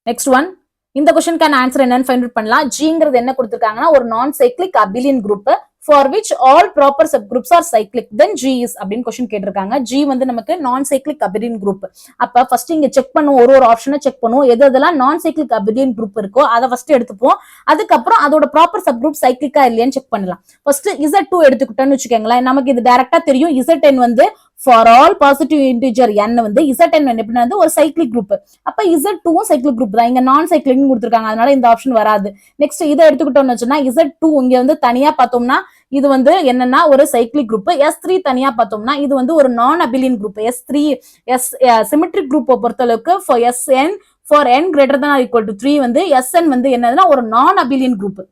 நெக்ஸ்ட் ஒன், இந்த क्वेश्चनக்கான ஆன்சர் என்னன்னு ஃபைண்ட் அவுட் பண்ணலாம். ஜிங்கிறது என்ன கொடுத்திருக்காங்கன்னா ஒரு நான் cyclic abelian group for which all proper subgroups are cyclic then G is அப்படின்னு क्वेश्चन கேட்டிருக்காங்க. G வந்து நமக்கு நான் சைக்ளிக் அபிலியன் குரூப். அப்ப ஃபர்ஸ்ட் இங்க செக் பண்ணுவோம், ஒரு ஆப்ஷனை செக் பண்ணுவோம். எதெல்லாம் நான் சைக்ளிக் அபிலியன் குரூப் இருக்கோ அதை ஃபர்ஸ்ட் எடுத்துப்போம். அதுக்கப்புறம் அதோட ப்ராப்பர் சப் குரூப் சைக்ளிக்கா இல்லையான்னு செக் பண்ணலாம். ஃபர்ஸ்ட் Z2 எடுத்துக்கிட்டோம்னு வச்சுக்கோங்களேன். நமக்கு இது டைரக்டா தெரியும். Zn வந்து for all positive integer n வந்து Zn எப்படின்னா வந்து ஒரு சைக்ளிக் குரூப். அப்ப Z2வும் சைக்ளிக் குரூப் தான். இங்க நான் சைக்ளிக்னு கொடுத்திருக்காங்க, அதனால இந்த ஆப்ஷன் வராது. நெக்ஸ்ட் இதை எடுத்துக்கிட்டோம்னு வச்சுன்னா Z2 இங்க வந்து தனியா பார்த்தோம்னா இது வந்து என்னன்னா ஒரு சைக்ளிக் குரூப். S3 தனியா பார்த்தோம்னா இது வந்து ஒரு நான் அபிலியன் குரூப். S3 சிமெட்ரிக் குரூப்பை பொறுத்தளவுக்கு for Sn for n greater than or equal to 3 வந்து Sn வந்து என்னதுன்னா ஒரு நான் அபிலியன் குரூப்.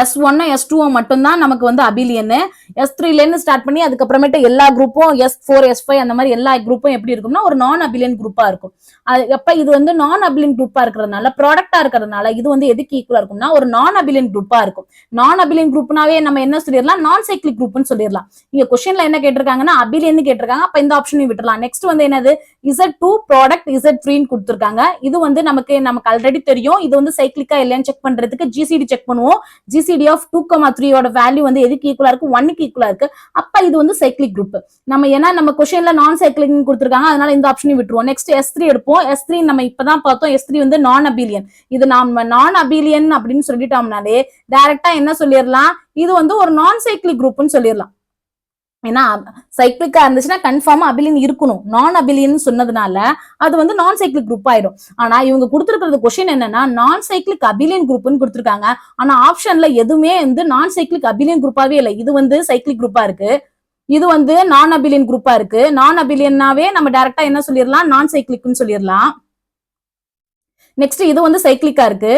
S1 S2 மட்டும் தான் நமக்கு வந்து அபிலியன். S3ல இருந்து ஸ்டார்ட் பண்ணி அதுக்கப்புறமேட்டு எல்லா குரூப்பும் S4 S5 அந்த மாதிரி எல்லா குரூப்பும் எப்படி இருக்கும்னா ஒரு நான் அபிலியன் குரூப்பா இருக்கும். அப்ப இது வந்து நான் அபிலியன் குரூப்பா இருக்கிறதுனால ப்ராடக்டா இருக்கிறதுனால இது வந்து எதுக்கு ஈக்குவலா இருக்கும்னா ஒரு நான் அபிலியன் குரூப்பா இருக்கும். நான் அபிலியன் குரூப்னாவே நம்ம என்ன சொல்லிடலாம், நான் சைக்ளிக் குரூப்னு சொல்லிடலாம். இங்க क्वेश्चनல என்ன கேட்டிருக்காங்கன்னா அபிலியன் கேட்டிருக்காங்க. அப்ப இந்த ஆப்ஷனையும் விட்டுறலாம். நெக்ஸ்ட் வந்து என்னது, Z2 ப்ராடக்ட் Z3 கொடுத்திருக்காங்க. இது வந்து நமக்கு ஆல்ரெடி தெரியும். இது வந்து சைக்ளிக்கா இல்லையான்னு செக் பண்றதுக்கு GCD செக் பண்ணுவோம். GCD ஆஃப் 2,3 ஓட வேல்யூ வந்து எதுக்கு ஈக்குவலா இருக்கு, 1க்கு ஈக்குவலா இருக்கு. அப்ப இது வந்து சைக்ளிக் குரூப். நம்ம ஏன்னா நம்ம क्वेश्चनல நான் சைக்ளிக் கொடுத்திருக்காங்க, அதனால இந்த ஆப்ஷனையும் விட்டுருவோம். நெக்ஸ்ட் S3 எடுப்போம். S3 நம்ம இப்பதான் பார்த்தோம். S3 வந்து நான் அபிலியன். இது நாம நான் அபிலியன் அப்படின்னு சொல்லிட்டோம்னாலே டைரக்டா என்ன சொல்லிடலாம், இது வந்து ஒரு நான் சைக்ளிக் குரூப்னு சொல்லிடலாம். ஏன்னா சைக்ளிக்கா இருந்துச்சுன்னா கன்ஃபார்மா அபிலியன் இருக்கணும். நான் அபிலியன் சொன்னதுனால அது வந்து நான் சைக்ளிக் குரூப் ஆயிடும். ஆனா இவங்க கொடுத்திருக்கிறது क्वेश्चन என்னன்னா நான் சைக்ளிக் அபிலியன் குரூப்னு கொடுத்திருக்காங்க. ஆனா ஆப்ஷன்ல எதுவுமே வந்து நான் சைக்ளிக் அபிலியன் குரூப்பாவே இல்லை. இது வந்து சைக்ளிக் குரூப்பா இருக்கு, இது வந்து நான் அபிலியன் குரூப்பா இருக்கு. நான் அபிலியன்னாவே நம்ம டைரக்டா என்ன சொல்லிடலாம், நான் சைக்ளிக்னு சொல்லிடலாம். நெக்ஸ்ட் இது வந்து சைக்ளிக்கா இருக்கு,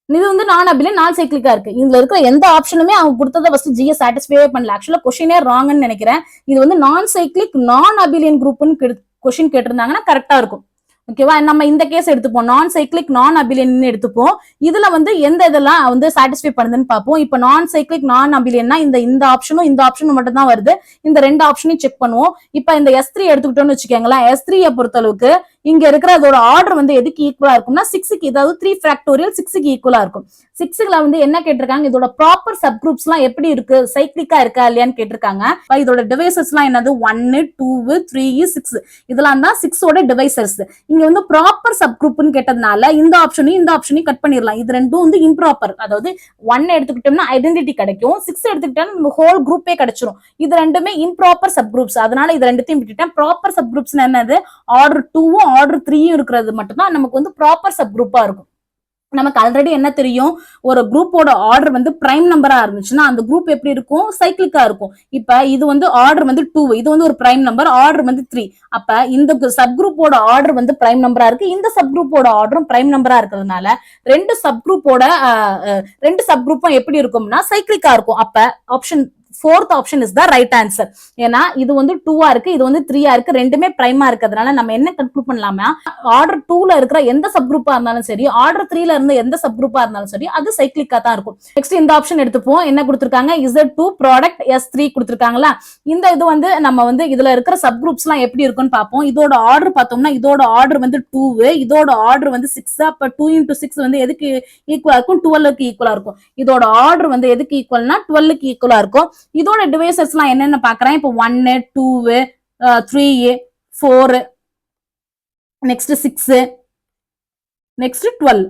இது வந்து நான் அபிலியன் நான் சைக்ளிக்கா இருக்கு. இதுல இருக்கிற எந்த ஆப்ஷனுமே அவங்க கொடுத்ததை ஃபர்ஸ்ட் ஜியை சாட்டிஸ்ஃபை பண்ணல. ஆக்சுவலா क्वेश्चनே ராங்னு நினைக்கிறேன். இது வந்து நான் சைக்ளிக் நான் அபிலியன் குரூப்னு क्वेश्चन கேட்டிருந்தாங்கன்னா கரெக்டா இருக்கும். ஓகேவா, நம்ம இந்த கேஸ் எடுத்துப்போம். நான் சைக்ளிக் நான் அபிலியன் எடுத்துப்போம். இதுல வந்து எந்த இதெல்லாம் வந்து சாட்டிஸ்ஃபை பண்ணுதுன்னு பார்ப்போம். இப்ப நான் சைக்ளிக் நான் அபிலியன்னா இந்த ஆப்ஷனும் மட்டும் தான் வருது. இந்த ரெண்டு ஆப்ஷனையும் செக் பண்ணுவோம். இப்ப இந்த S3 எடுத்துக்கிட்டோம்னு வச்சுக்கோங்களேன். S3 பொறுத்தளவுக்கு இங்க இருக்கிற அதோட ஆர்டர் வந்து எதுக்கு ஈக்குவலா இருக்கும்னா 6க்கு, அதாவது 3 ஃபேக்டோரியல் 6க்கு ஈக்குவலா இருக்கும். 6ல வந்து என்ன கேட்டிருக்காங்க, இதோட ப்ராப்பர் சப் குரூப்ஸ் எல்லாம் எப்படி இருக்கு, சைக்ளிக்கா இருக்கா இல்லையான்னு கேட்டிருக்காங்க. இதோட டிவைசஸ் எல்லாம் என்னது 1 2 3 6 இதெல்லாம் தான் 6ஓட டிவைசர்ஸ். இங்க வந்து ப்ராப்பர் சப் குரூப்னு கேட்டதுனால இந்த ஆப்ஷனையும் கட் பண்ணிடலாம். இது ரெண்டும் வந்து இம்ப்ராப்பர். அதாவது 1 எடுத்துக்கிட்டோம்னா ஐடென்டிட்டி கிடைக்கும், 6 எடுத்துக்கிட்டோம்னா நம்ம ஹோல் குரூப்பே கிடைச்சிரும். இது ரெண்டுமே இம்ப்ராப்பர் சப் குரூப்ஸ். அதனால இது ரெண்டுத்தையும் விட்டுட்டேன். ப்ராப்பர் சப் குரூப்ஸ் என்னது, ஆர்டர் 2வும் ஆர்டர் 3யும் இருக்கிறது மட்டும் தான் நமக்கு வந்து ப்ராப்பர் சப் குரூப்பா இருக்கும். நமக்கு ஆல்ரெடி என்ன தெரியும், ஒரு குரூப்போட ஆர்டர் வந்து பிரைம் நம்பரா இருந்துச்சுன்னா அந்த குரூப் எப்படி இருக்கும், சைக்கிளிக்கா இருக்கும். இப்ப இது வந்து ஆர்டர் வந்து 2, இது வந்து ஒரு பிரைம் நம்பர், ஆர்டர் வந்து 3. அப்ப இந்த சப் குரூப்போட ஆர்டர் வந்து பிரைம் நம்பரா இருக்கு, இந்த சப் குரூப்போட ஆர்டரும் பிரைம் நம்பரா இருக்கிறதுனால ரெண்டு சப் குரூப்பும் எப்படி இருக்கும்னா சைக்கிளிக்கா இருக்கும். அப்ப option fourth option is the right answer. ஏன்னா இது வந்து 2ஆ இருக்கு, இது வந்து 3ஆ இருக்கு, ரெண்டுமே பிரைமா இருக்கிறதுனால நம்ம என்ன கன்க்ளூட் பண்ணலாமா, ஆர்டர் 2ல இருக்கிற எந்த சப் குரூப்பா இருந்தாலும் சரி, ஆர்டர் 3ல இருந்து எந்த சப் குரூப்பா இருந்தாலும் சரி, அது சைக்கிளிக்கா தான் இருக்கும். நெக்ஸ்ட் இந்த ஆப்ஷன் எடுத்துப்போம். என்ன கொடுத்திருக்காங்க, Z2 ப்ராடக்ட் S3 கொடுத்திருக்காங்களா. இந்த இது வந்து நம்ம வந்து இதுல இருக்கிற சப் குரூப்ஸ் எல்லாம் எப்படி இருக்குன்னு பார்ப்போம். இதோட ஆர்டர் பார்த்தோம்னா இதோட ஆர்டர் வந்து 2, இதோட ஆர்டர் வந்து 6. அப்ப 2 into 6 வந்து எதுக்கு ஈக்குவலா இருக்கும், 12க்கு ஈக்குவலா இருக்கும். இதோட ஆர்டர் வந்து எதுக்கு ஈக்குவல்னா 12க்கு ஈக்குவலா இருக்கும். இதோட டிவைசஸ் எல்லாம் என்னென்ன பாக்குறேன், இப்போ 1 2 3 4 நெக்ஸ்ட் 6 நெக்ஸ்ட் 12.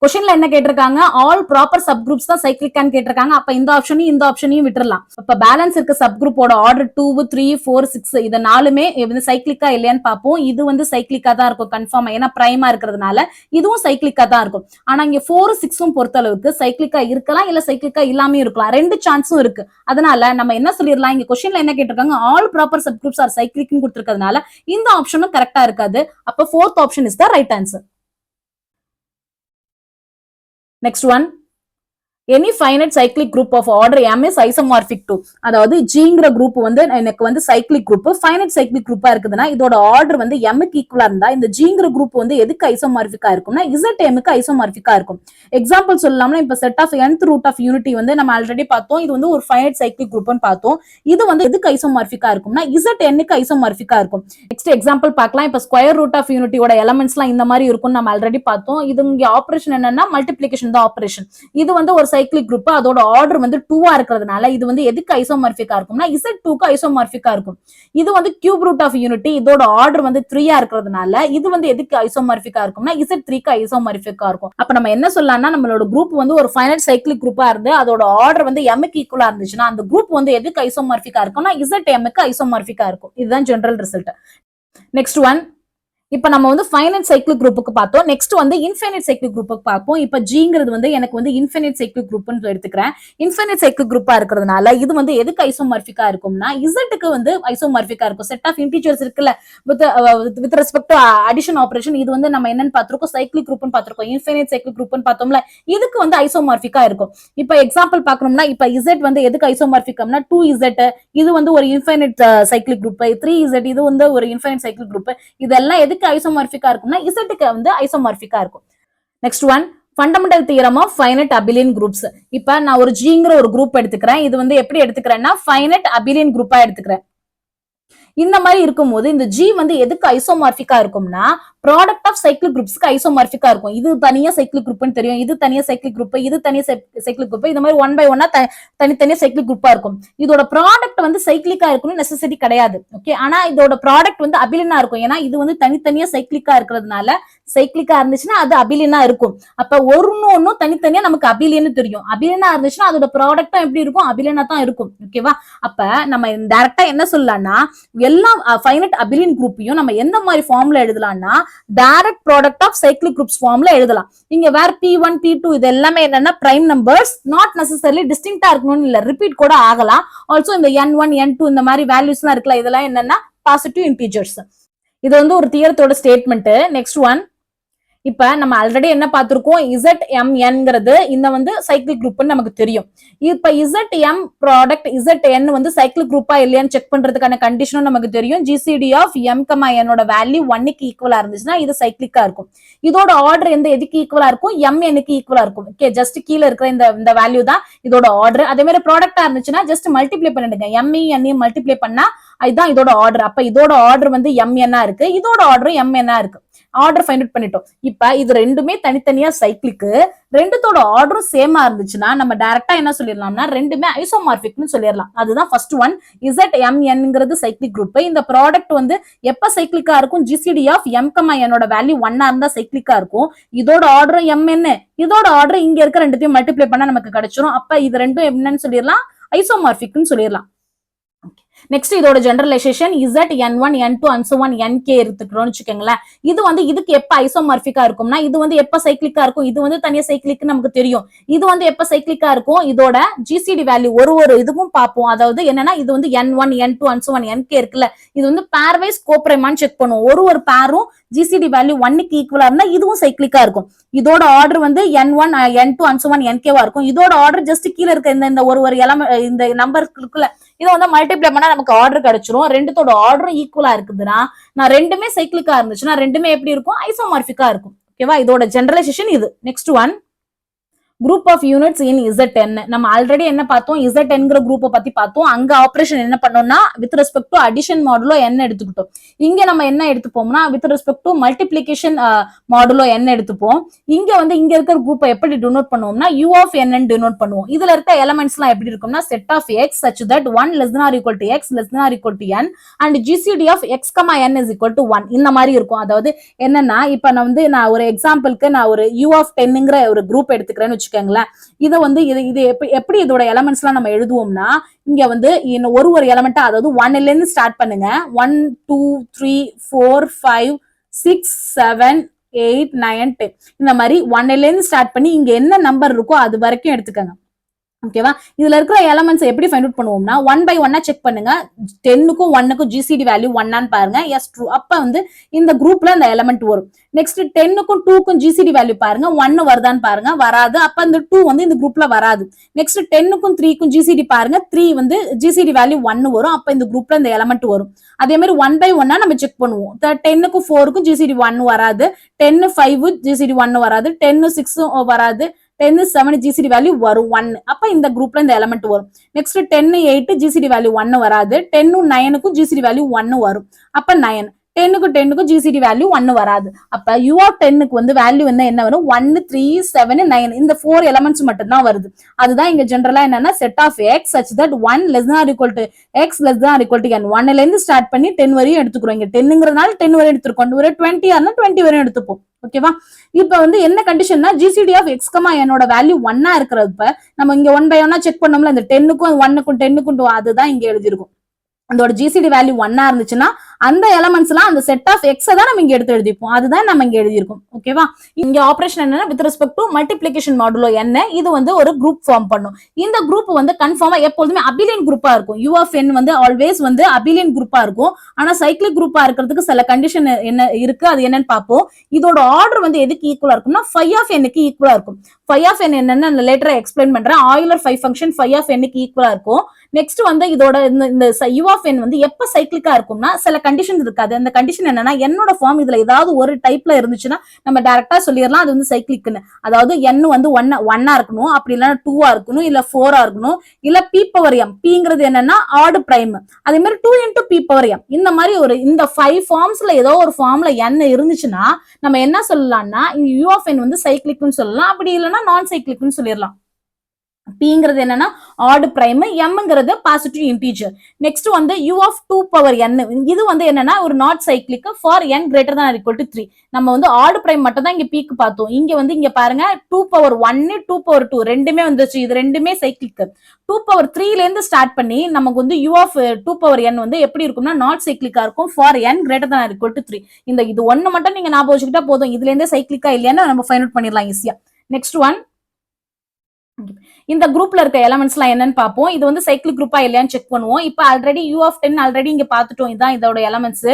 கொஸ்டின்ல என்ன கேட்டிருக்காங்க, ஆல் ப்ராப்பர் சப் குரூப்ஸ் தான் சைக்கிளிக்கான்னு கேட்டிருக்காங்க. அப்ப இந்த ஆப்ஷனையும் விட்டுறலாம். இப்ப பேலன்ஸ் இருக்க சப் குரூப்போட ஆர்டர் 2 3 4 6 இது நாலுமே வந்து சைக்கிளிக்கா இல்லையான்னு பார்ப்போம். இது வந்து சைக்கிளிக்கா தான் இருக்கும் கன்ஃபார்மா, ஏன்னா பிரைமா இருக்கிறதுனால இதுவும் சைக்கிளிக்கா தான் இருக்கும். ஆனா இங்க 4 6 பொறுத்த அளவுக்கு சைக்கிளிக்கா இருக்கலாம், இல்ல சைக்கிளிக்கா இல்லாம இருக்கலாம், ரெண்டு சான்ஸும் இருக்கு. அதனால நம்ம என்ன சொல்லிடலாம், இங்க கொஸ்டின்ல என்ன கேட்டிருக்காங்க, all proper subgroups are சைக்கிளிக்னு கொடுத்திருக்கிறதுனால இந்த ஆப்ஷனும் கரெக்டா இருக்காது. அப்ப fourth option is the right answer. Next one, any finite cyclic group of order m is isomorphic to. அதாவது ஜிங்கிற குரூப் வந்து எனக்கு வந்து சைக்கிளிக் குரூப், ஃபைனைட் சைக்கிளிக் குரூப்பா இருக்குதுன்னா இதோட ஆர்டர் வந்து எம்க்கு ஈக்குவலா இருந்தா இந்த ஜிங்கிற குரூப் வந்து எதுக்கு ஐசோமார்பிக்கா இருக்கும்னா ZMக்கு ஐசோமார்பிக்கா இருக்கும். எக்ஸாம்பிள் சொல்லலாம்னா இப்ப set of nth root of unity வந்து நம்ம ஆல்ரெடி பார்த்தோம். இது வந்து ஒரு ஃபைனைட் சைக்கிளிக் குரூப்னு பார்த்தோம். இது வந்து எதுக்கு ஐசோமார்பிக்கா இருக்கும்னா ZNக்கு ஐசோமார்பிக்கா இருக்கும். நெக்ஸ்ட் எக்ஸாம்பிள் பார்க்கலாம். இப்ப ஸ்கொயர் ரூட் ஆஃப் யூனிட்டியோட எலமெண்ட்ஸ்லாம் இந்த மாதிரி இருக்கும் நம்ம ஆல்ரெடி பார்த்தோம். இது இங்க ஆபரேஷன் என்னன்னா மல்டிப்ளிகேஷன் தான் ஆபரேஷன். இது வந்து ஒரு சைக்கிளிக் குரூப், அதோட ஆர்டர் வந்து 2ஆ இருக்கிறதுனால இது வந்து எதுக்கு ஐசோமார்பிக்கா இருக்கும்னா Z2க்கு ஐசோமார்பிக்கா இருக்கும். இது வந்து கியூப் ரூட் ஆஃப் யூனிட்டி, இதோட ஆர்டர் வந்து 3ஆ இருக்கிறதுனால இது வந்து எதுக்கு ஐசோமார்பிக்கா இருக்கும்னா Z3க்கு ஐசோமார்பிக்கா இருக்கும். அப்ப நம்ம என்ன சொல்லலாம்னா, நம்மளோட குரூப் வந்து ஒரு ஃபைனைட் சைக்கிளிக் குரூப்பா இருந்து அதோட ஆர்டர் வந்து mக்கு ஈக்குவலா இருந்துச்சுன்னா அந்த குரூப் வந்து எதுக்கு ஐசோமார்பிக்கா இருக்கும்னா ZMக்கு ஐசோமார்பிக்கா இருக்கும். இதுதான் ஜெனரல் ரிசல்ட். நெக்ஸ்ட் ஒன், இப்ப நம்ம வந்து ஃபைனைட் சைக்கிளிக் குரூப்புக்கு பார்த்தோம். நெக்ஸ்ட் வந்து இன்ஃபைனைட் சைக்கிளிக் குரூப்புக்கு பார்ப்போம். இப்ப ஜிங்கிறது வந்து எனக்கு வந்து இன்ஃபைனைட் சைக்கிளிக் குரூப்னு எடுத்துக்கிறேன். இன்ஃபைனைட் சைக்கிளிக் குரூப்பா இருக்கிறதுனால இது வந்து எதுக்கு ஐசோமார்பிக்கா இருக்கும்னா இசட்க்கு வந்து ஐசோமார்பிக்கா இருக்கும். செட் ஆஃப் இன்டிஜர்ஸ் இருக்குல்ல, with respect to addition operation, இது வந்து நம்ம என்னன்னு பார்த்திருக்கோம், சைக்கிளிக் குரூப்னு பார்த்திருக்கோம். இன்ஃபைனைட் சைக்கிளிக் குரூப்னு பார்த்தோம்ல, இதுக்கு வந்து ஐசோமார்பிக்கா இருக்கும். இப்ப எக்ஸாம்பிள் பார்க்கணும்னா இப்ப Z வந்து எதுக்கு ஐசோமார்பிக்கம்னா 2Z, இது வந்து ஒரு இன்ஃபைனைட் சைக்கிளிக் குரூப், 3Z இது வந்து ஒரு இன்ஃபைனைட் சைக்கிளிக் குரூப். இதெல்லாம் எதுக்கு ஐசோமார்பிக்கா இருக்கும்னா இசட்க்கு வந்து ஐசோமார்பிக்கா இருக்கும். Next one, fundamental theorem of finite abelian groups. இப்ப நான் ஒரு ஜிங்கிற ஒரு குரூப் எடுத்துக்கிறேன். இது வந்து எப்படி எடுத்துக்கிறேன்னா ஃபைனைட் அபிலியன் குரூப்பா எடுத்துக்கிறேன். இந்த மாதிரி இருக்கும்போது இந்த ஜி வந்து எதுக்கு ஐசோமார்பிக்கா இருக்கும்னா ப்ராடக்ட் ஆஃப் சைக்கிளிக் குரூப்ஸ்க்கு ஐசோமார்பிக்கா இருக்கும். இது தனியா சைக்கிளிக் குரூப்னு தெரியும், இது தனியா சைக்கிளிக் குரூப், இது தனியா சைக்கிளிக் குரூப், இந்த மாதிரி 1 by 1 தனித்தனியா சைக்கிளிக் குரூப்பா இருக்கும். இதோட ப்ராடக்ட் வந்து சைக்கிளிக்கா இருக்கணும்னு நெசசிட்டி கிடையாது. ஓகே, ஆனா இதோட ப்ராடக்ட் வந்து அபிலினா இருக்கும். ஏன்னா இது வந்து தனித்தனியா சைக்கிளிக்கா இருக்கிறதுனால, சைக்கிளிக்கா இருந்துச்சுன்னா அது அபிலினா இருக்கும். அப்ப ஒன்னும் தனித்தனியா நமக்கு அபிலியன்னு தெரியும். அபிலினா இருந்துச்சுன்னா அதோட ப்ராடக்டும் எப்படி இருக்கும், அபிலினா தான் இருக்கும். ஓகேவா, அப்ப நம்ம டைரக்டா என்ன சொல்லலாம்னா எல்லா ஃபைனைட் அபிலியன் குரூப்பையும் நம்ம எந்த மாதிரி ஃபார்ம்ல எழுதலாம்னா direct product of cyclic groups ஃபார்ம்ல எழுதலாம். இங்க வேற P1 P2 இது எல்லாமே என்னன்னா பிரைம் நம்பர்ஸ், நாட் நெசசரிலி டிஸ்டிங்க்டா இருக்கணும்னு இல்ல, ரிப்பீட் கூட ஆகலாம். ஆல்சோ இந்த N1 N2 இந்த மாதிரி வேல்யூஸ் எல்லாம் இருக்குல்ல, இதெல்லாம் என்னன்னா பாசிட்டிவ் இன்டிஜர்ஸ். இது வந்து ஒரு தியரத்தோட ஸ்டேட்மெண்ட். நெக்ஸ்ட் ஒன், இப்ப நம்ம ஆல்ரெடி என்ன பார்த்திருக்கோம், ZMNங்கிறது இந்த வந்து சைக்கிளிக் குரூப்னு நமக்கு தெரியும். இப்ப ZM ப்ராடக்ட் ZN வந்து சைக்கிளிக் குரூப்பா இல்லையான்னு செக் பண்றதுக்கான கண்டிஷனும் நமக்கு தெரியும். GCD of M, N value 1க்கு ஈக்குவலா இருந்துச்சுன்னா இது சைக்கிளிக்கா இருக்கும். இதோட ஆர்டர் எதுக்கு ஈக்குவலா இருக்கும், MNக்கு ஈக்குவலா இருக்கும். ஓகே, ஜஸ்ட் கீழ இருக்கிற இந்த வேல்யூ தான் இதோட ஆர்டர். அதே மாதிரி ப்ராடக்டா இருந்துச்சுன்னா ஜஸ்ட் மல்டிப்ளை பண்ணிடுங்க, ME NE மல்டிப்ளை பண்ணா இதுதான் இதோட ஆர்டர். அப்ப இதோட ஆர்டர் வந்து mn இருக்கு, இதோட ஆர்டர் mn இருக்கு. ஆர்டர் ஃபைண்ட் அவுட் பண்ணிட்டோம். இப்ப இது ரெண்டுமே தனித்தனியா சைக்கிளுக்கு, ரெண்டுத்தோட ஆர்டரும் சேமா இருந்துச்சுன்னா நம்ம டைரக்டா என்ன சொல்லிடலாம்னா ரெண்டுமே ஐசோமார்பிக்னு சொல்லிடலாம். அதுதான் ஃபர்ஸ்ட் ஒன். ZMNங்கிறது சைக்கிளிக் குரூப். இந்த ப்ராடக்ட் வந்து எப்ப சைக்கிளிக்கா இருக்கும்? GCD ஆஃப் M, N ஓட வேல்யூ 1 இருந்தா சைக்கிளிக்கா இருக்கும். இதோட ஆர்டர் MN, இதோட ஆர்டர் இங்க இருக்க ரெண்டுத்தையும் மல்டிப்ளை பண்ணா நமக்கு கிடைச்சிரும். அப்ப இது ரெண்டும் என்னன்னு சொல்லிடலாம்? ஐசோமார்பிக்னு சொல்லிடலாம். நெக்ஸ்ட் இதோட generalisation ZN1, N2 and so on NK எடுத்துக்கிறோம்னு வச்சுக்கோங்களேன். இது வந்து இதுக்கு எப்ப ஐசோமார்பிக்கா இருக்கும்னா இது வந்து எப்ப சைக்கிளிக்கா இருக்கும்? இது வந்து தனியா சைக்கிளிக் நமக்கு தெரியும். இது வந்து எப்ப சைக்கிளிக்கா இருக்கும்? இதோட GCD வேல்யூ ஒரு இதுவும் பார்ப்போம். அதாவது என்னன்னா இது வந்து N1, N2 and so on NK இருக்குல்ல, இது வந்து பேர் வைஸ் கோப்ரைமான்னு செக் பண்ணுவோம். ஒரு பேரும் GCD வேல்யூ 1க்கு ஈக்குவலா இருந்தா இதுவும் சைக்கிளிக்கா இருக்கும். இதோட ஆர்டர் வந்து N1, N2 and so on NKவா இருக்கும். இதோட ஆர்டர் ஜஸ்ட் கீழ இருக்க இந்த ஒரு எலமெண்ட் இந்த நம்பர் இருக்குல்ல, இதை வந்து மல்டிப்ளை பண்ணா நமக்கு ஆர்டர் கிடைச்சிரும். ரெண்டுத்தோட ஆர்டரும் ஈக்குவலா இருக்குதுன்னா நான் ரெண்டுமே சைக்கிளிக்கா இருந்துச்சுன்னா ரெண்டுமே எப்படி இருக்கும்? ஐசோமார்பிக்கா இருக்கும். ஓகேவா? இதோட ஜெனரலைசேஷன் இது. Next one, group of units in ZN. நம்ம ஆல்ரெடி என்ன பார்த்தோம்? ZNங்கிற குரூப்பை பத்தி பார்த்தோம். அங்க ஆபரேஷன் என்ன பண்ணோம்னா with respect to addition modulo n எடுத்துக்கிட்டோம். இங்க நம்ம என்ன எடுத்துப்போம்னா with respect to multiplication modulo n எடுத்துப்போம். இங்க வந்து இங்க இருக்கிற குரூப்பை எப்படி டினோட் பண்ணுவோம்னா U of n டினோட் பண்ணுவோம். இதுல இருக்க எலமெண்ட்ஸ் எல்லாம் எப்படி இருக்கும்னா set of x such that 1 less than or equal to x less than or equal to n and GCD of x, n is equal to 1. இந்த மாதிரி இருக்கும். அதாவது என்னன்னா இப்ப நான் ஒரு எக்ஸாம்பிளுக்கு நான் ஒரு U of 10ங்கிற ஒரு குரூப் எடுத்துக்கிறேன்னு வச்சுக்கோங்களேன். இதை வந்து இது எப்படி இதோட எலமெண்ட்ஸ் எல்லாம் நம்ம எழுதுவோம்னா இங்க வந்து ஒரு எலமெண்டா, அதாவது 1ல இருந்து ஸ்டார்ட் பண்ணுங்க. 1 2 3 4 5 6 7 8 9 10 இந்த மாதிரி 1ல இருந்து ஸ்டார்ட் பண்ணி இங்க என்ன நம்பர் இருக்கோ அது வரைக்கும் எடுத்துக்கங்க. ஓகேவா? இதுல இருக்கிற எலமெண்ட்ஸ் எப்படி ஃபைண்ட் அவுட் பண்ணுவோம்னா 1 by 1 செக் பண்ணுங்க. 10க்கும் 1க்கும் GCD வேல்யூ 1 பாருங்க. Yes true. அப்ப வந்து இந்த குரூப்ல இந்த எலமெண்ட் வரும். நெக்ஸ்ட் 10க்கும் 2க்கும் GCD வேல்யூ பாருங்க. 1 வருதான்னு பாருங்க. வராது. அப்ப இந்த 2 வந்து இந்த குரூப்ல வராது. நெக்ஸ்ட் 10க்கும் 3க்கும் GCD பாருங்க. 3 வந்து GCD வேல்யூ 1 வரும். அப்ப இந்த குரூப்ல இந்த எலமெண்ட் வரும். அதே மாதிரி 1 by 1 நம்ம செக் பண்ணுவோம். 10க்கும் 4க்கும் GCD 1 வராது. 10 5 GCD 1 வராது. 10 6 வராது. 10 7 GCD வேல்யூ வரும் 1. அப்ப இந்த குரூப்ல இந்த எலமெண்ட் வரும். நெக்ஸ்ட் 10 8 GCD வேல்யூ 1 வராது. 10 9க்கும் GCD வேல்யூ 1 வரும். அப்ப 9. 10க்கும் GCD வேல்யூ 1 வராது. அப்ப U of 10க்கு வந்து வேல்யூ என்ன வரும்? 1 3 7 9. இந்த 4 எலமெண்ட்ஸ் மட்டும் தான் வருது. அதுதான் இங்க ஜெனரலா என்னன்னா set of x such that 1 less than or equal to x less than or equal to n. 1ல இருந்து ஸ்டார்ட் பண்ணி 10 வரையும் எடுத்துக்கிறோம். இங்க 10ங்கிறதுனால 10 வரையும் எடுத்துக்கிறோம். ஒரு 20 ஆனா 20 வரையும் எடுத்துப்போம். ஓகேவா? இப்ப வந்து என்ன கண்டிஷன்னா GCD of x, n ஓட வேல்யூ 1 இருக்கிறப்ப நம்ம இங்க 1 by 1 செக் பண்ணோம்ல, இந்த 10க்கும் 1க்கும் 10க்கும் அதுதான் இங்க எழுதிருக்கும். அதோட GCD வேல்யூ 1 இருந்துச்சுன்னா அந்த எலமெண்ட்ஸ் எல்லாம் அந்த செட் ஆஃப் எக்ஸ் தான் நம்ம இங்க எடுத்து எழுதிப்போம். அதுதான் நம்ம இங்க எழுதியிருக்கோம். ஓகேவா? இங்க ஆபரேஷன் என்னன்னா with respect to multiplication modulo n, இது வந்து ஒரு குரூப் ஃபார்ம் பண்ணும். இந்த குரூப் வந்து கன்ஃபார்மா எப்போதுமே அபிலியன் குரூப்பா இருக்கும். U of n வந்து ஆல்வேஸ் வந்து அபிலியன் குரூப்பா இருக்கும். ஆனா சைக்கிளிக் குரூப்பா இருக்கிறதுக்கு சில கண்டிஷன் என்ன இருக்கு, அது என்னன்னு பார்ப்போம். இதோட ஆர்டர் வந்து எதுக்கு ஈக்குவலா இருக்கும்னா phi of n க்கு ஈக்குவலா இருக்கும். phi of n என்னன்னு லேட்டரா எக்ஸ்பிளைன் பண்றேன். Euler phi function phi of n க்கு ஈக்குவலா இருக்கும். நெக்ஸ்ட் வந்து இதோட இந்த U of n வந்து எப்ப சைக்கிளிக்கா இருக்கும்னா சில கண்டிஷன் இருக்காது. அந்த கண்டிஷன் என்னன்னா என்னோட ஃபார்ம் இதுல ஏதாவது ஒரு டைப்ல இருந்துச்சுன்னா நம்ம டைரக்டா சொல்லிடலாம் அது வந்து சைக்கிளிக்னு. அதாவது n வந்து 1 இருக்கணும், அப்படி இல்லைன்னா 2 இருக்கணும், இல்ல 4 இருக்கணும், இல்ல p பவர் m. pங்கிறது என்னன்னா ஆட் பிரைம். அதே மாதிரி 2 into p பவர் m. இந்த மாதிரி ஒரு இந்த 5 ஃபார்ம்ஸ்ல ஏதோ ஒரு ஃபார்ம்ல n இருந்துச்சுன்னா நம்ம என்ன சொல்லலாம்னா U of n வந்து சைக்கிளிக்னு சொல்லலாம். அப்படி இல்லைன்னா நான் சைக்கிளிக்னு சொல்லிடலாம். pங்கிறது என்னன்னா ஆட் பிரைம், mங்கிறது பாசிட்டிவ் இன்டீஜர். நெக்ஸ்ட் வந்து U of 2 பவர் n. இது வந்து என்னன்னா ஒரு not cyclic for n greater than or equal to 3. நம்ம வந்து ஆட் பிரைம் மட்டும் தான் இங்க பீக்கு பார்த்தோம். இங்க வந்து இங்க பாருங்க 2 பவர் 1 2 பவர் 2 ரெண்டுமே வந்துச்சு. இது ரெண்டுமே சைக்கிளிக். 2 பவர் 3ல இருந்து ஸ்டார்ட் பண்ணி நமக்கு வந்து U of 2 பவர் n வந்து எப்படி இருக்கும்னா நாட் சைக்கிளிக்கா இருக்கும் for n greater than or equal to 3. இது ஒன்னு மட்டும் நீங்க ஞாபகம் வச்சுக்கிட்டா போதும். இதுல இருந்தே சைக்கிளிக்கா இல்லையான்னு நம்ம ஃபைண்ட் அவுட் பண்ணிடலாம் ஈஸியா. நெக்ஸ்ட் ஒன், இந்த குரூப்ல இருக்க எலமெண்ட்ஸ் எல்லாம் என்னன்னு பார்ப்போம். இது வந்து சைக்கிளிக் குரூப்பா இல்லையான்னு செக் பண்ணுவோம். இப்ப ஆல்ரெடி U of 10 ஆல்ரெடி இங்க பாத்துட்டோம். இதுதான் இதோட எலமெண்ட்ஸ்.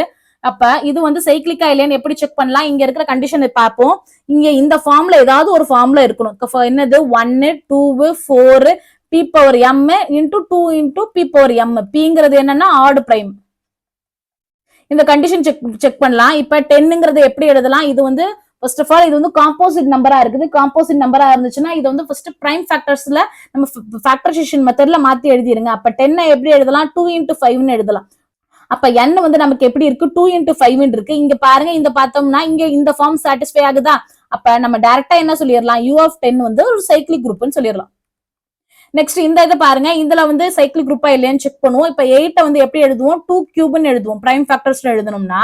அப்ப இது வந்து சைக்கிளிக்கா இல்லையான்னு எப்படி செக் பண்ணலாம்? இங்க இருக்கிற கண்டிஷன் பார்ப்போம். இங்க இந்த ஃபார்ம்ல ஏதாவது ஒரு ஃபார்ம்ல இருக்கணும். என்னது 1 2 4 p power m into 2 into p power m. pங்கிறது என்னன்னா ஆட் பிரைம். இந்த கண்டிஷன் செக் பண்ணலாம். இப்ப 10ங்கிறது எப்படி எழுதலாம்? இது வந்து ஃபர்ஸ்ட் ஆஃப் ஆல் இது வந்து காம்போசிட் நம்பரா இருக்குது. காம்போசிட் நம்பரா இருந்துச்சுன்னா இது வந்து ஃபர்ஸ்ட் பிரைம் ஃபேக்டர்ஸ்ல நம்ம ஃபேக்டரைசேஷன் மெத்தட்ல மாத்தி எழுதிருங்க. அப்ப 10 எப்படி எழுதலாம்? 2 into 5 எழுதலாம். அப்ப n வந்து நமக்கு எப்படி இருக்கு 2 into 5 இருக்கு. இங்க பாருங்க இந்த பார்த்தோம்னா இங்க இந்த ஃபார்ம் சாட்டிஸ்ஃபை ஆகுதா? அப்ப நம்ம டைரக்டா என்ன சொல்லிடலாம், u of 10 வந்து ஒரு சைக்கிளிக் குரூப்னு சொல்லிடலாம். நெக்ஸ்ட் இந்த இதை பாருங்க, இதுல வந்து சைக்கிள் குரூப்பா இல்லையான்னு செக் பண்ணுவோம். இப்ப 8 வந்து எப்படி எழுதுவோம், 2 கியூப்னு எழுதுவோம். பிரைம் ஃபேக்டர்ஸ்ல எழுதணும்னா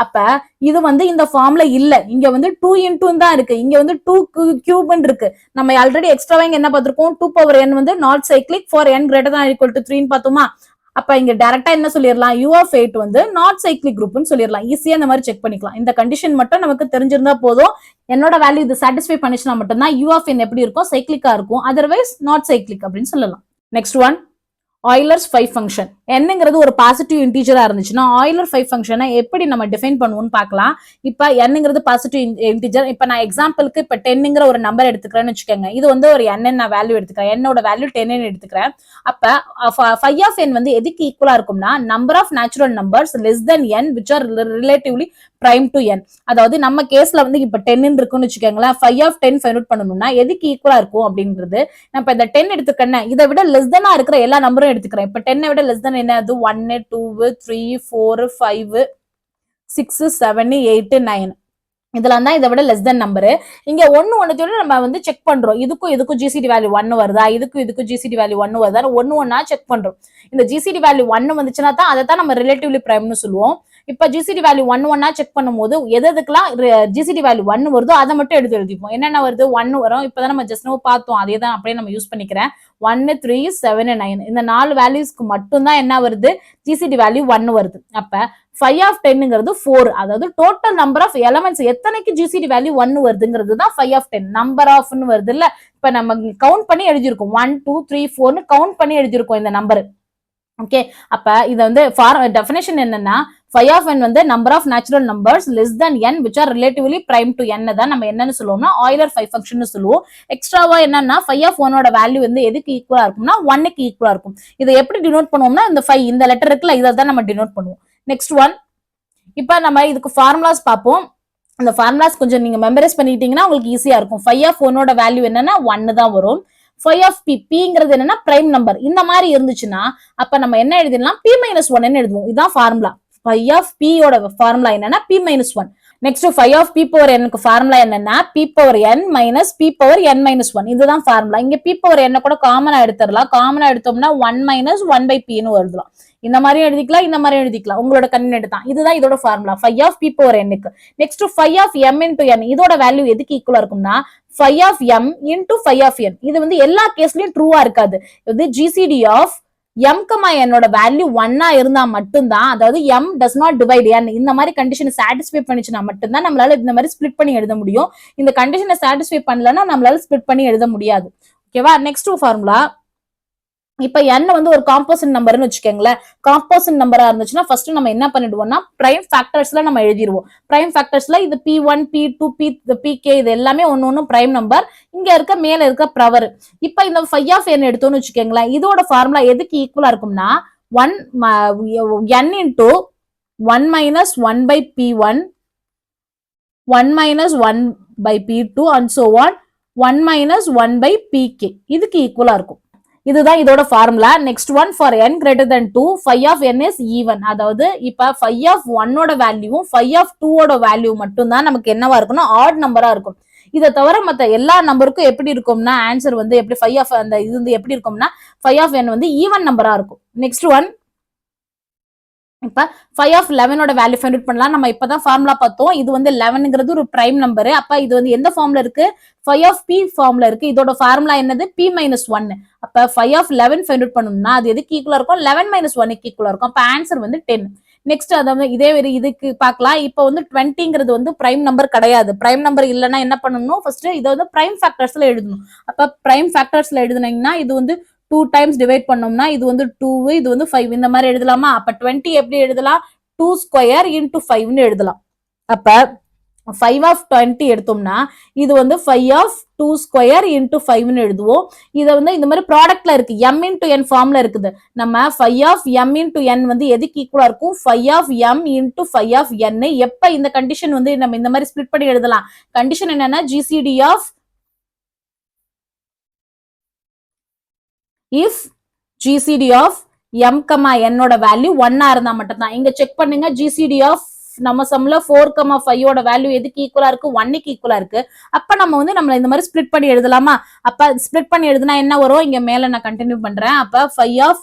அப்ப இது வந்து இந்த ஃபார்ம்ல இல்ல, இங்க வந்து 2 into தான் இருக்கு, இங்க வந்து 2 கியூப்னு இருக்கு. நம்ம ஆல்ரெடி எக்ஸ்ட்ராவா என்ன பார்த்திருக்கோம், 2 power n வந்து not cyclic for n greater than or equal to 3 பார்த்தோமா? அப்ப இங்க டைரக்டா என்ன சொல்லிடலாம், u of 8 வந்து நாட் சைக்கிளிக் குரூப்னு சொல்லிடலாம். ஈஸியா இந்த மாதிரி செக் பண்ணிக்கலாம். இந்த கண்டிஷன் மட்டும் நமக்கு தெரிஞ்சிருந்தா போதும். என்னோட வேல்யூ இது சாட்டிஸ்ஃபை பண்ணிச்சுனா மட்டும்தான் u of n எப்படி இருக்கும், சைக்கிளிக்கா இருக்கும். அதர்வைஸ் நாட் சைக்கிளிக் அப்படின்னு சொல்லலாம். Next one, Euler's 5 function. என்னங்கிறது ஒரு பாசிட்டிவ் இன்டீஜரா இருந்துச்சுன்னா Euler 5 ஃபங்க்ஷனை எப்படி நம்ம டிஃபைன் பண்ணுவோம்னு பார்க்கலாம். இப்ப என்னங்கிறது பாசிட்டிவ் இன்டீஜர். இப்ப நான் எக்ஸாம்பிளுக்கு இப்ப 10ங்கிற ஒரு நம்பர் எடுத்துக்கிறேன்னு வச்சுக்கோங்க. இது வந்து ஒரு n நான் வேல்யூ எடுத்துக்கிறேன், என்னோட வேல்யூ 10 எடுத்துக்கிறேன். அப்ப phi of n வந்து எதுக்கு ஈக்குவலா இருக்கும்னா number of natural numbers less than n which are relatively prime to n. அதாவது நம்ம கேஸ்ல வந்து இப்ப 10 இருக்குன்னு வச்சுக்கோங்களேன், phi of 10 ஃபைண்ட் அவுட் பண்ணணும்னா எதுக்கு ஈக்குவலா இருக்கும் அப்படின்றது, நான் இப்ப இந்த 10 எடுத்துக்கேன், இதை விட லெஸ் தெனா இருக்கிற எல்லா நம்பரும் எடுத்துக்கிறேன். இப்ப 10 விட லெஸ் தென் என்ன, 1 2 3 4 5 6 7 8 9 இதெல்லாம் தான் இதை விட லெஸ் தென் நம்பரு. இங்க ஒன்னத்தோட நம்ம வந்து செக் பண்றோம், இதுக்கும் ஜிசிடி வேல்யூ 1 வருதா, இதுக்கும் ஜிசிடி வேல்யூ 1 வருதா, ஒன்னா செக் பண்றோம். இந்த ஜிசிடி வேல்யூ 1 வந்துச்சுன்னா தான் அதை தான் நம்ம ரிலேட்டிவ்லி பிரைம்னு சொல்லுவோம். இப்ப ஜிசிடி வேல்யூ 1 செக் பண்ணும்போது எதுக்கெல்லாம் ஜிசிடி வேல்யூ 1 வருதோ அதை மட்டும் எடுத்து எழுதிப்போம். என்னென்ன வருது, 1 வரும். இப்பதான் நம்ம ஜஸ்ட் பார்த்தோம், அதே தான் அப்படியே நம்ம யூஸ் பண்ணிக்கிறேன். 1 3 7 9 இந்த 4 வேல்யூஸ்க்கு மட்டும் தான் என்ன வருது, ஜிசிடி வேல்யூ 1 வருது. அப்ப phi of 10ங்கிறது 4, அதாவது டோட்டல் நம்பர் ஆஃப் எலமெண்ட்ஸ் எத்தனைக்கு ஜிசிடி வேல்யூ 1 வருதுங்கிறது தான் phi of 10. நம்பர் ஆஃப்னு வருது இல்ல, இப்ப நம்ம கவுண்ட் பண்ணி எழுதியிருக்கோம் 1 2 3 4ன்னு கவுண்ட் பண்ணி எழுதியிருக்கோம் இந்த நம்பர். ஓகே, அப்ப இது வந்து டெஃபினேஷன் என்னன்னா phi of n வந்து number of natural numbers less than n which are relatively prime to n தான் நம்ம என்னன்னு சொல்லுவோம்னா Euler 5 ஃபங்க்ஷன் சொல்லுவோம். எக்ஸ்ட்ராவா என்னன்னா phi of 1ஓட வேல்யூ வந்து எதுக்கு ஈக்குவலா இருக்கும்னா 1க்கு ஈக்குவலா இருக்கும். இதை எப்படி டினோட் பண்ணுவோம்னா இந்த 5 இந்த லெட்டர் இருக்குல்ல, இதை தான் நம்ம டினோட் பண்ணுவோம். நெக்ஸ்ட் ஒன், இப்ப நம்ம இதுக்கு ஃபார்முலாஸ் பார்ப்போம். அந்த ஃபார்முலாஸ் கொஞ்சம் நீங்க மெமரைஸ் பண்ணிட்டீங்கன்னா உங்களுக்கு ஈஸியா இருக்கும். phi of 1ஓட வேல்யூ என்னன்னா 1 தான் வரும். phi of p, pங்கிறது என்னன்னா பிரைம் நம்பர். இந்த மாதிரி இருந்துச்சுன்னா அப்ப நம்ம என்ன எழுதிடலாம், p minus 1 எழுதுவோம். இதுதான் ஃபார்முலா. phi of p ஓட ஃபார்முலா என்னன்னா p minus 1. Next phi of p power n க்கு ஃபார்முலா என்னன்னா p power n minus p power n minus 1. இதுதான் ஃபார்முலா. இங்க p power n கூட காமனா எடுத்துடலாம். காமனா எடுத்தோம்னா 1 minus 1 by p ன்னு எழுதலாம். இந்த மாதிரி எழுதிக்கலாம், இந்த மாதிரி எழுதிக்கலாம், உங்களோட கன்வீனியன்ட் தான். இதுதான் இதோட formula phi of p power n க்கு. Next phi of m into n, இதோட வேல்யூ எதுக்கு ஈக்குவலா இருக்கும்னா phi of m into phi of n. இது வந்து எல்லா கேஸ்லயும் ட்ரூவா இருக்காது. இது ஜிசிடி ஆஃப் m, என்னோட வேல்யூ 1 இருந்தா மட்டும்தான், அதாவது m does not divide n இந்த மாதிரி கண்டிஷனை சாட்டிஸ்ஃபை பண்ணிச்சுன்னா மட்டும்தான் நம்மளால இந்த மாதிரி ஸ்பிளிட் பண்ணி எழுத முடியும். இந்த கண்டிஷனை சாட்டிஸ்ஃபை பண்ணலன்னா நம்மளால ஸ்பிளிட் பண்ணி எழுத முடியாது. ஓகேவா, நெக்ஸ்ட் ஃபார்முலா. இப்ப n வந்து ஒரு காம்போசிட் நம்பர்னு வச்சுக்கோங்களேன். காம்போசிட் நம்பரா இருந்துச்சுன்னா ஃபர்ஸ்ட் நம்ம என்ன பண்ணிடுவோம்னா பிரைம் ஃபேக்டர்ஸ்ல நம்ம எழுதிடுவோம். பிரைம் ஃபேக்டர்ஸ்ல இது p1 p2 pk இது எல்லாமே ஒன்னு பிரைம் நம்பர். இங்க இருக்க மேல இருக்க பவர். இப்ப இந்த phi of n எடுத்தோம்னு வச்சுக்கோங்களேன், இதோட ஃபார்முலா எதுக்கு ஈக்குவலா இருக்கும்னா 1 n into 1 minus 1 by p1 1 minus 1 by p2 and so on 1 minus 1 by pk இதுக்கு ஈக்குவலா இருக்கும். இதுதான் இதோட formula. Next one, for n greater than 2 phi of n is even. அதாவது இப்ப phi of 1ஓட வேல்யூவும் phi of 2ஓட வேல்யூ மட்டும் தான் நமக்கு என்னவா இருக்கும்னா ஆட் நம்பரா இருக்கும். இதை தவிர மத்த எல்லா நம்பருக்கும் எப்படி இருக்கும்னா ஆன்சர் வந்து எப்படி phi of அந்த இது வந்து எப்படி இருக்கும்னா phi of n வந்து ஈவன் நம்பரா இருக்கும். நெக்ஸ்ட் ஒன், இப்ப phi of 11ஓட வேல்யூ ஃபைண்ட் அவுட் பண்ணலாம். நம்ம இப்பதான் ஃபார்முலா பார்த்தோம். இது வந்து 11ங்கிறது ஒரு பிரைம் நம்பர். அப்ப இது வந்து எந்த ஃபார்ம்ல இருக்கு, phi of p ஃபார்ம்ல இருக்கு. இதோட ஃபார்முலா என்னது, p minus 1. அப்ப phi of 11 ஃபைண்ட் அவுட் பண்ணணும்னா அது எதுக்கு ஈக்குவலா இருக்கும், 11 minus 1க்கு ஈக்குவலா இருக்கும். அப்ப ஆன்சர் வந்து 10. நெக்ஸ்ட் அதாவது இதே இதுக்கு பார்க்கலாம். இப்ப வந்து 20ங்கிறது வந்து பிரைம் நம்பர் கிடையாது. பிரைம் நம்பர் இல்லைன்னா என்ன பண்ணணும், ஃபர்ஸ்ட் இதை வந்து பிரைம் ஃபேக்டர்ஸ்ல எழுதணும். அப்ப பிரைம் ஃபேக்டர்ஸ்ல எழுதுனீங்கன்னா இது வந்து 2 டைம்ஸ் டிவைட் பண்ணோம்னா இது வந்து 2, இது வந்து 5 இந்த மாதிரி எழுதலாமா. அப்ப 20 எப்படி எழுதலாம், 2 ஸ்கொயர் into 5ன்னு எழுதலாம். அப்ப 5 of 20 எடுத்தோம்னா இது வந்து 5 of 2 ஸ்கொயர் into 5ன்னு எழுதுவோம். இதை வந்து இந்த மாதிரி ப்ராடக்ட்ல இருக்கு, m into n ஃபார்ம்ல இருக்குது. நம்ம 5 of m into n வந்து எதுக்கு ஈக்குவலா இருக்கும், 5 of m into 5 of n. எப்ப இந்த கண்டிஷன் வந்து நம்ம இந்த மாதிரி ஸ்பிளிட் பண்ணி எழுதலாம், கண்டிஷன் என்னன்னா GCD of if GCD of m, n ஓட வேல்யூ 1 இருந்தா மட்டும் தான். இங்க செக் பண்ணுங்க GCD ஆஃப் நம்ம சம்ல 4, 5 ஓட வேல்யூ எதுக்கு ஈக்குவலா இருக்கு? 1க்கு ஈக்குவலா இருக்கு. அப்ப நம்ம வந்து நம்ம இந்த மாதிரி ஸ்ப்ளிட் பண்ணி எழுதலாமா? அப்ப ஸ்ப்ளிட் பண்ணி எழுதுனா என்ன வரும்? இங்க மேல நான் கண்டினியூ பண்றேன். அப்ப 5 ஆஃப்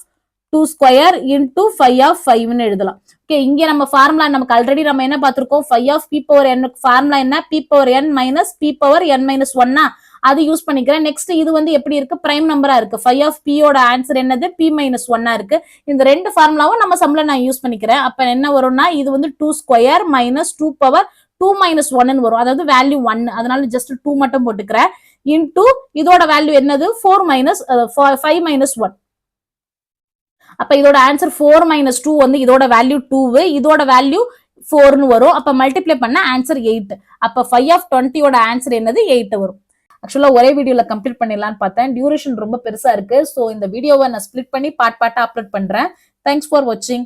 2 ஸ்கொயர் இன்டூ 5 ஆஃப் 5ன்னு எழுதலாம். ஓகே, இங்க நம்ம ஃபார்முலா நமக்கு ஆல்ரெடி நம்ம என்ன பார்த்திருக்கோம்? 5 of p power n formula என்ன? p power n minus p power n minus 1 அது யூஸ் பண்ணிக்கிறேன். நெக்ஸ்ட் இது வந்து எப்படி இருக்கு? பிரைம் நம்பரா இருக்கு. 5 ஆஃப் p ஓட ஆன்சர் என்னது? p மைனஸ் 1 இருக்கு. இந்த ரெண்டு ஃபார்முலாவும் நம்ம சம்ல நான் யூஸ் பண்ணிக்கிறேன். அப்ப என்ன வரும்னா இது வந்து 2 ஸ்கொயர் மைனஸ் 2 பவர் 2 மைனஸ் 1 வரும். அதாவது வேல்யூ 1. அதனால ஜஸ்ட் 2 மட்டும் போட்டுக்கிறேன். இன்டூ இதோட வேல்யூ என்னது? 4 மைனஸ் 5 மைனஸ் 1. அப்ப இதோட ஆன்சர் 4 மைனஸ் 2 வந்து இதோட வேல்யூ 2, இதோட வேல்யூ 4ன்னு வரும். அப்ப மல்டிப்ளை பண்ண ஆன்சர் 8. அப்ப 5 ஆஃப் 20 ஓட ஆன்சர் என்னது? 8 வரும். ஆக்சுவலா ஒரே வீடியோல கம்ப்ளீட் பண்ணிடலாம்னு பார்த்தேன். டியூரேஷன் ரொம்ப பெருசா இருக்கு. ஸோ இந்த வீடியோவை நான் ஸ்பிளிட் பண்ணி பார்ட் பார்ட்டா அப்லோட் பண்றேன். தேங்க்ஸ் ஃபார் வாட்சிங்.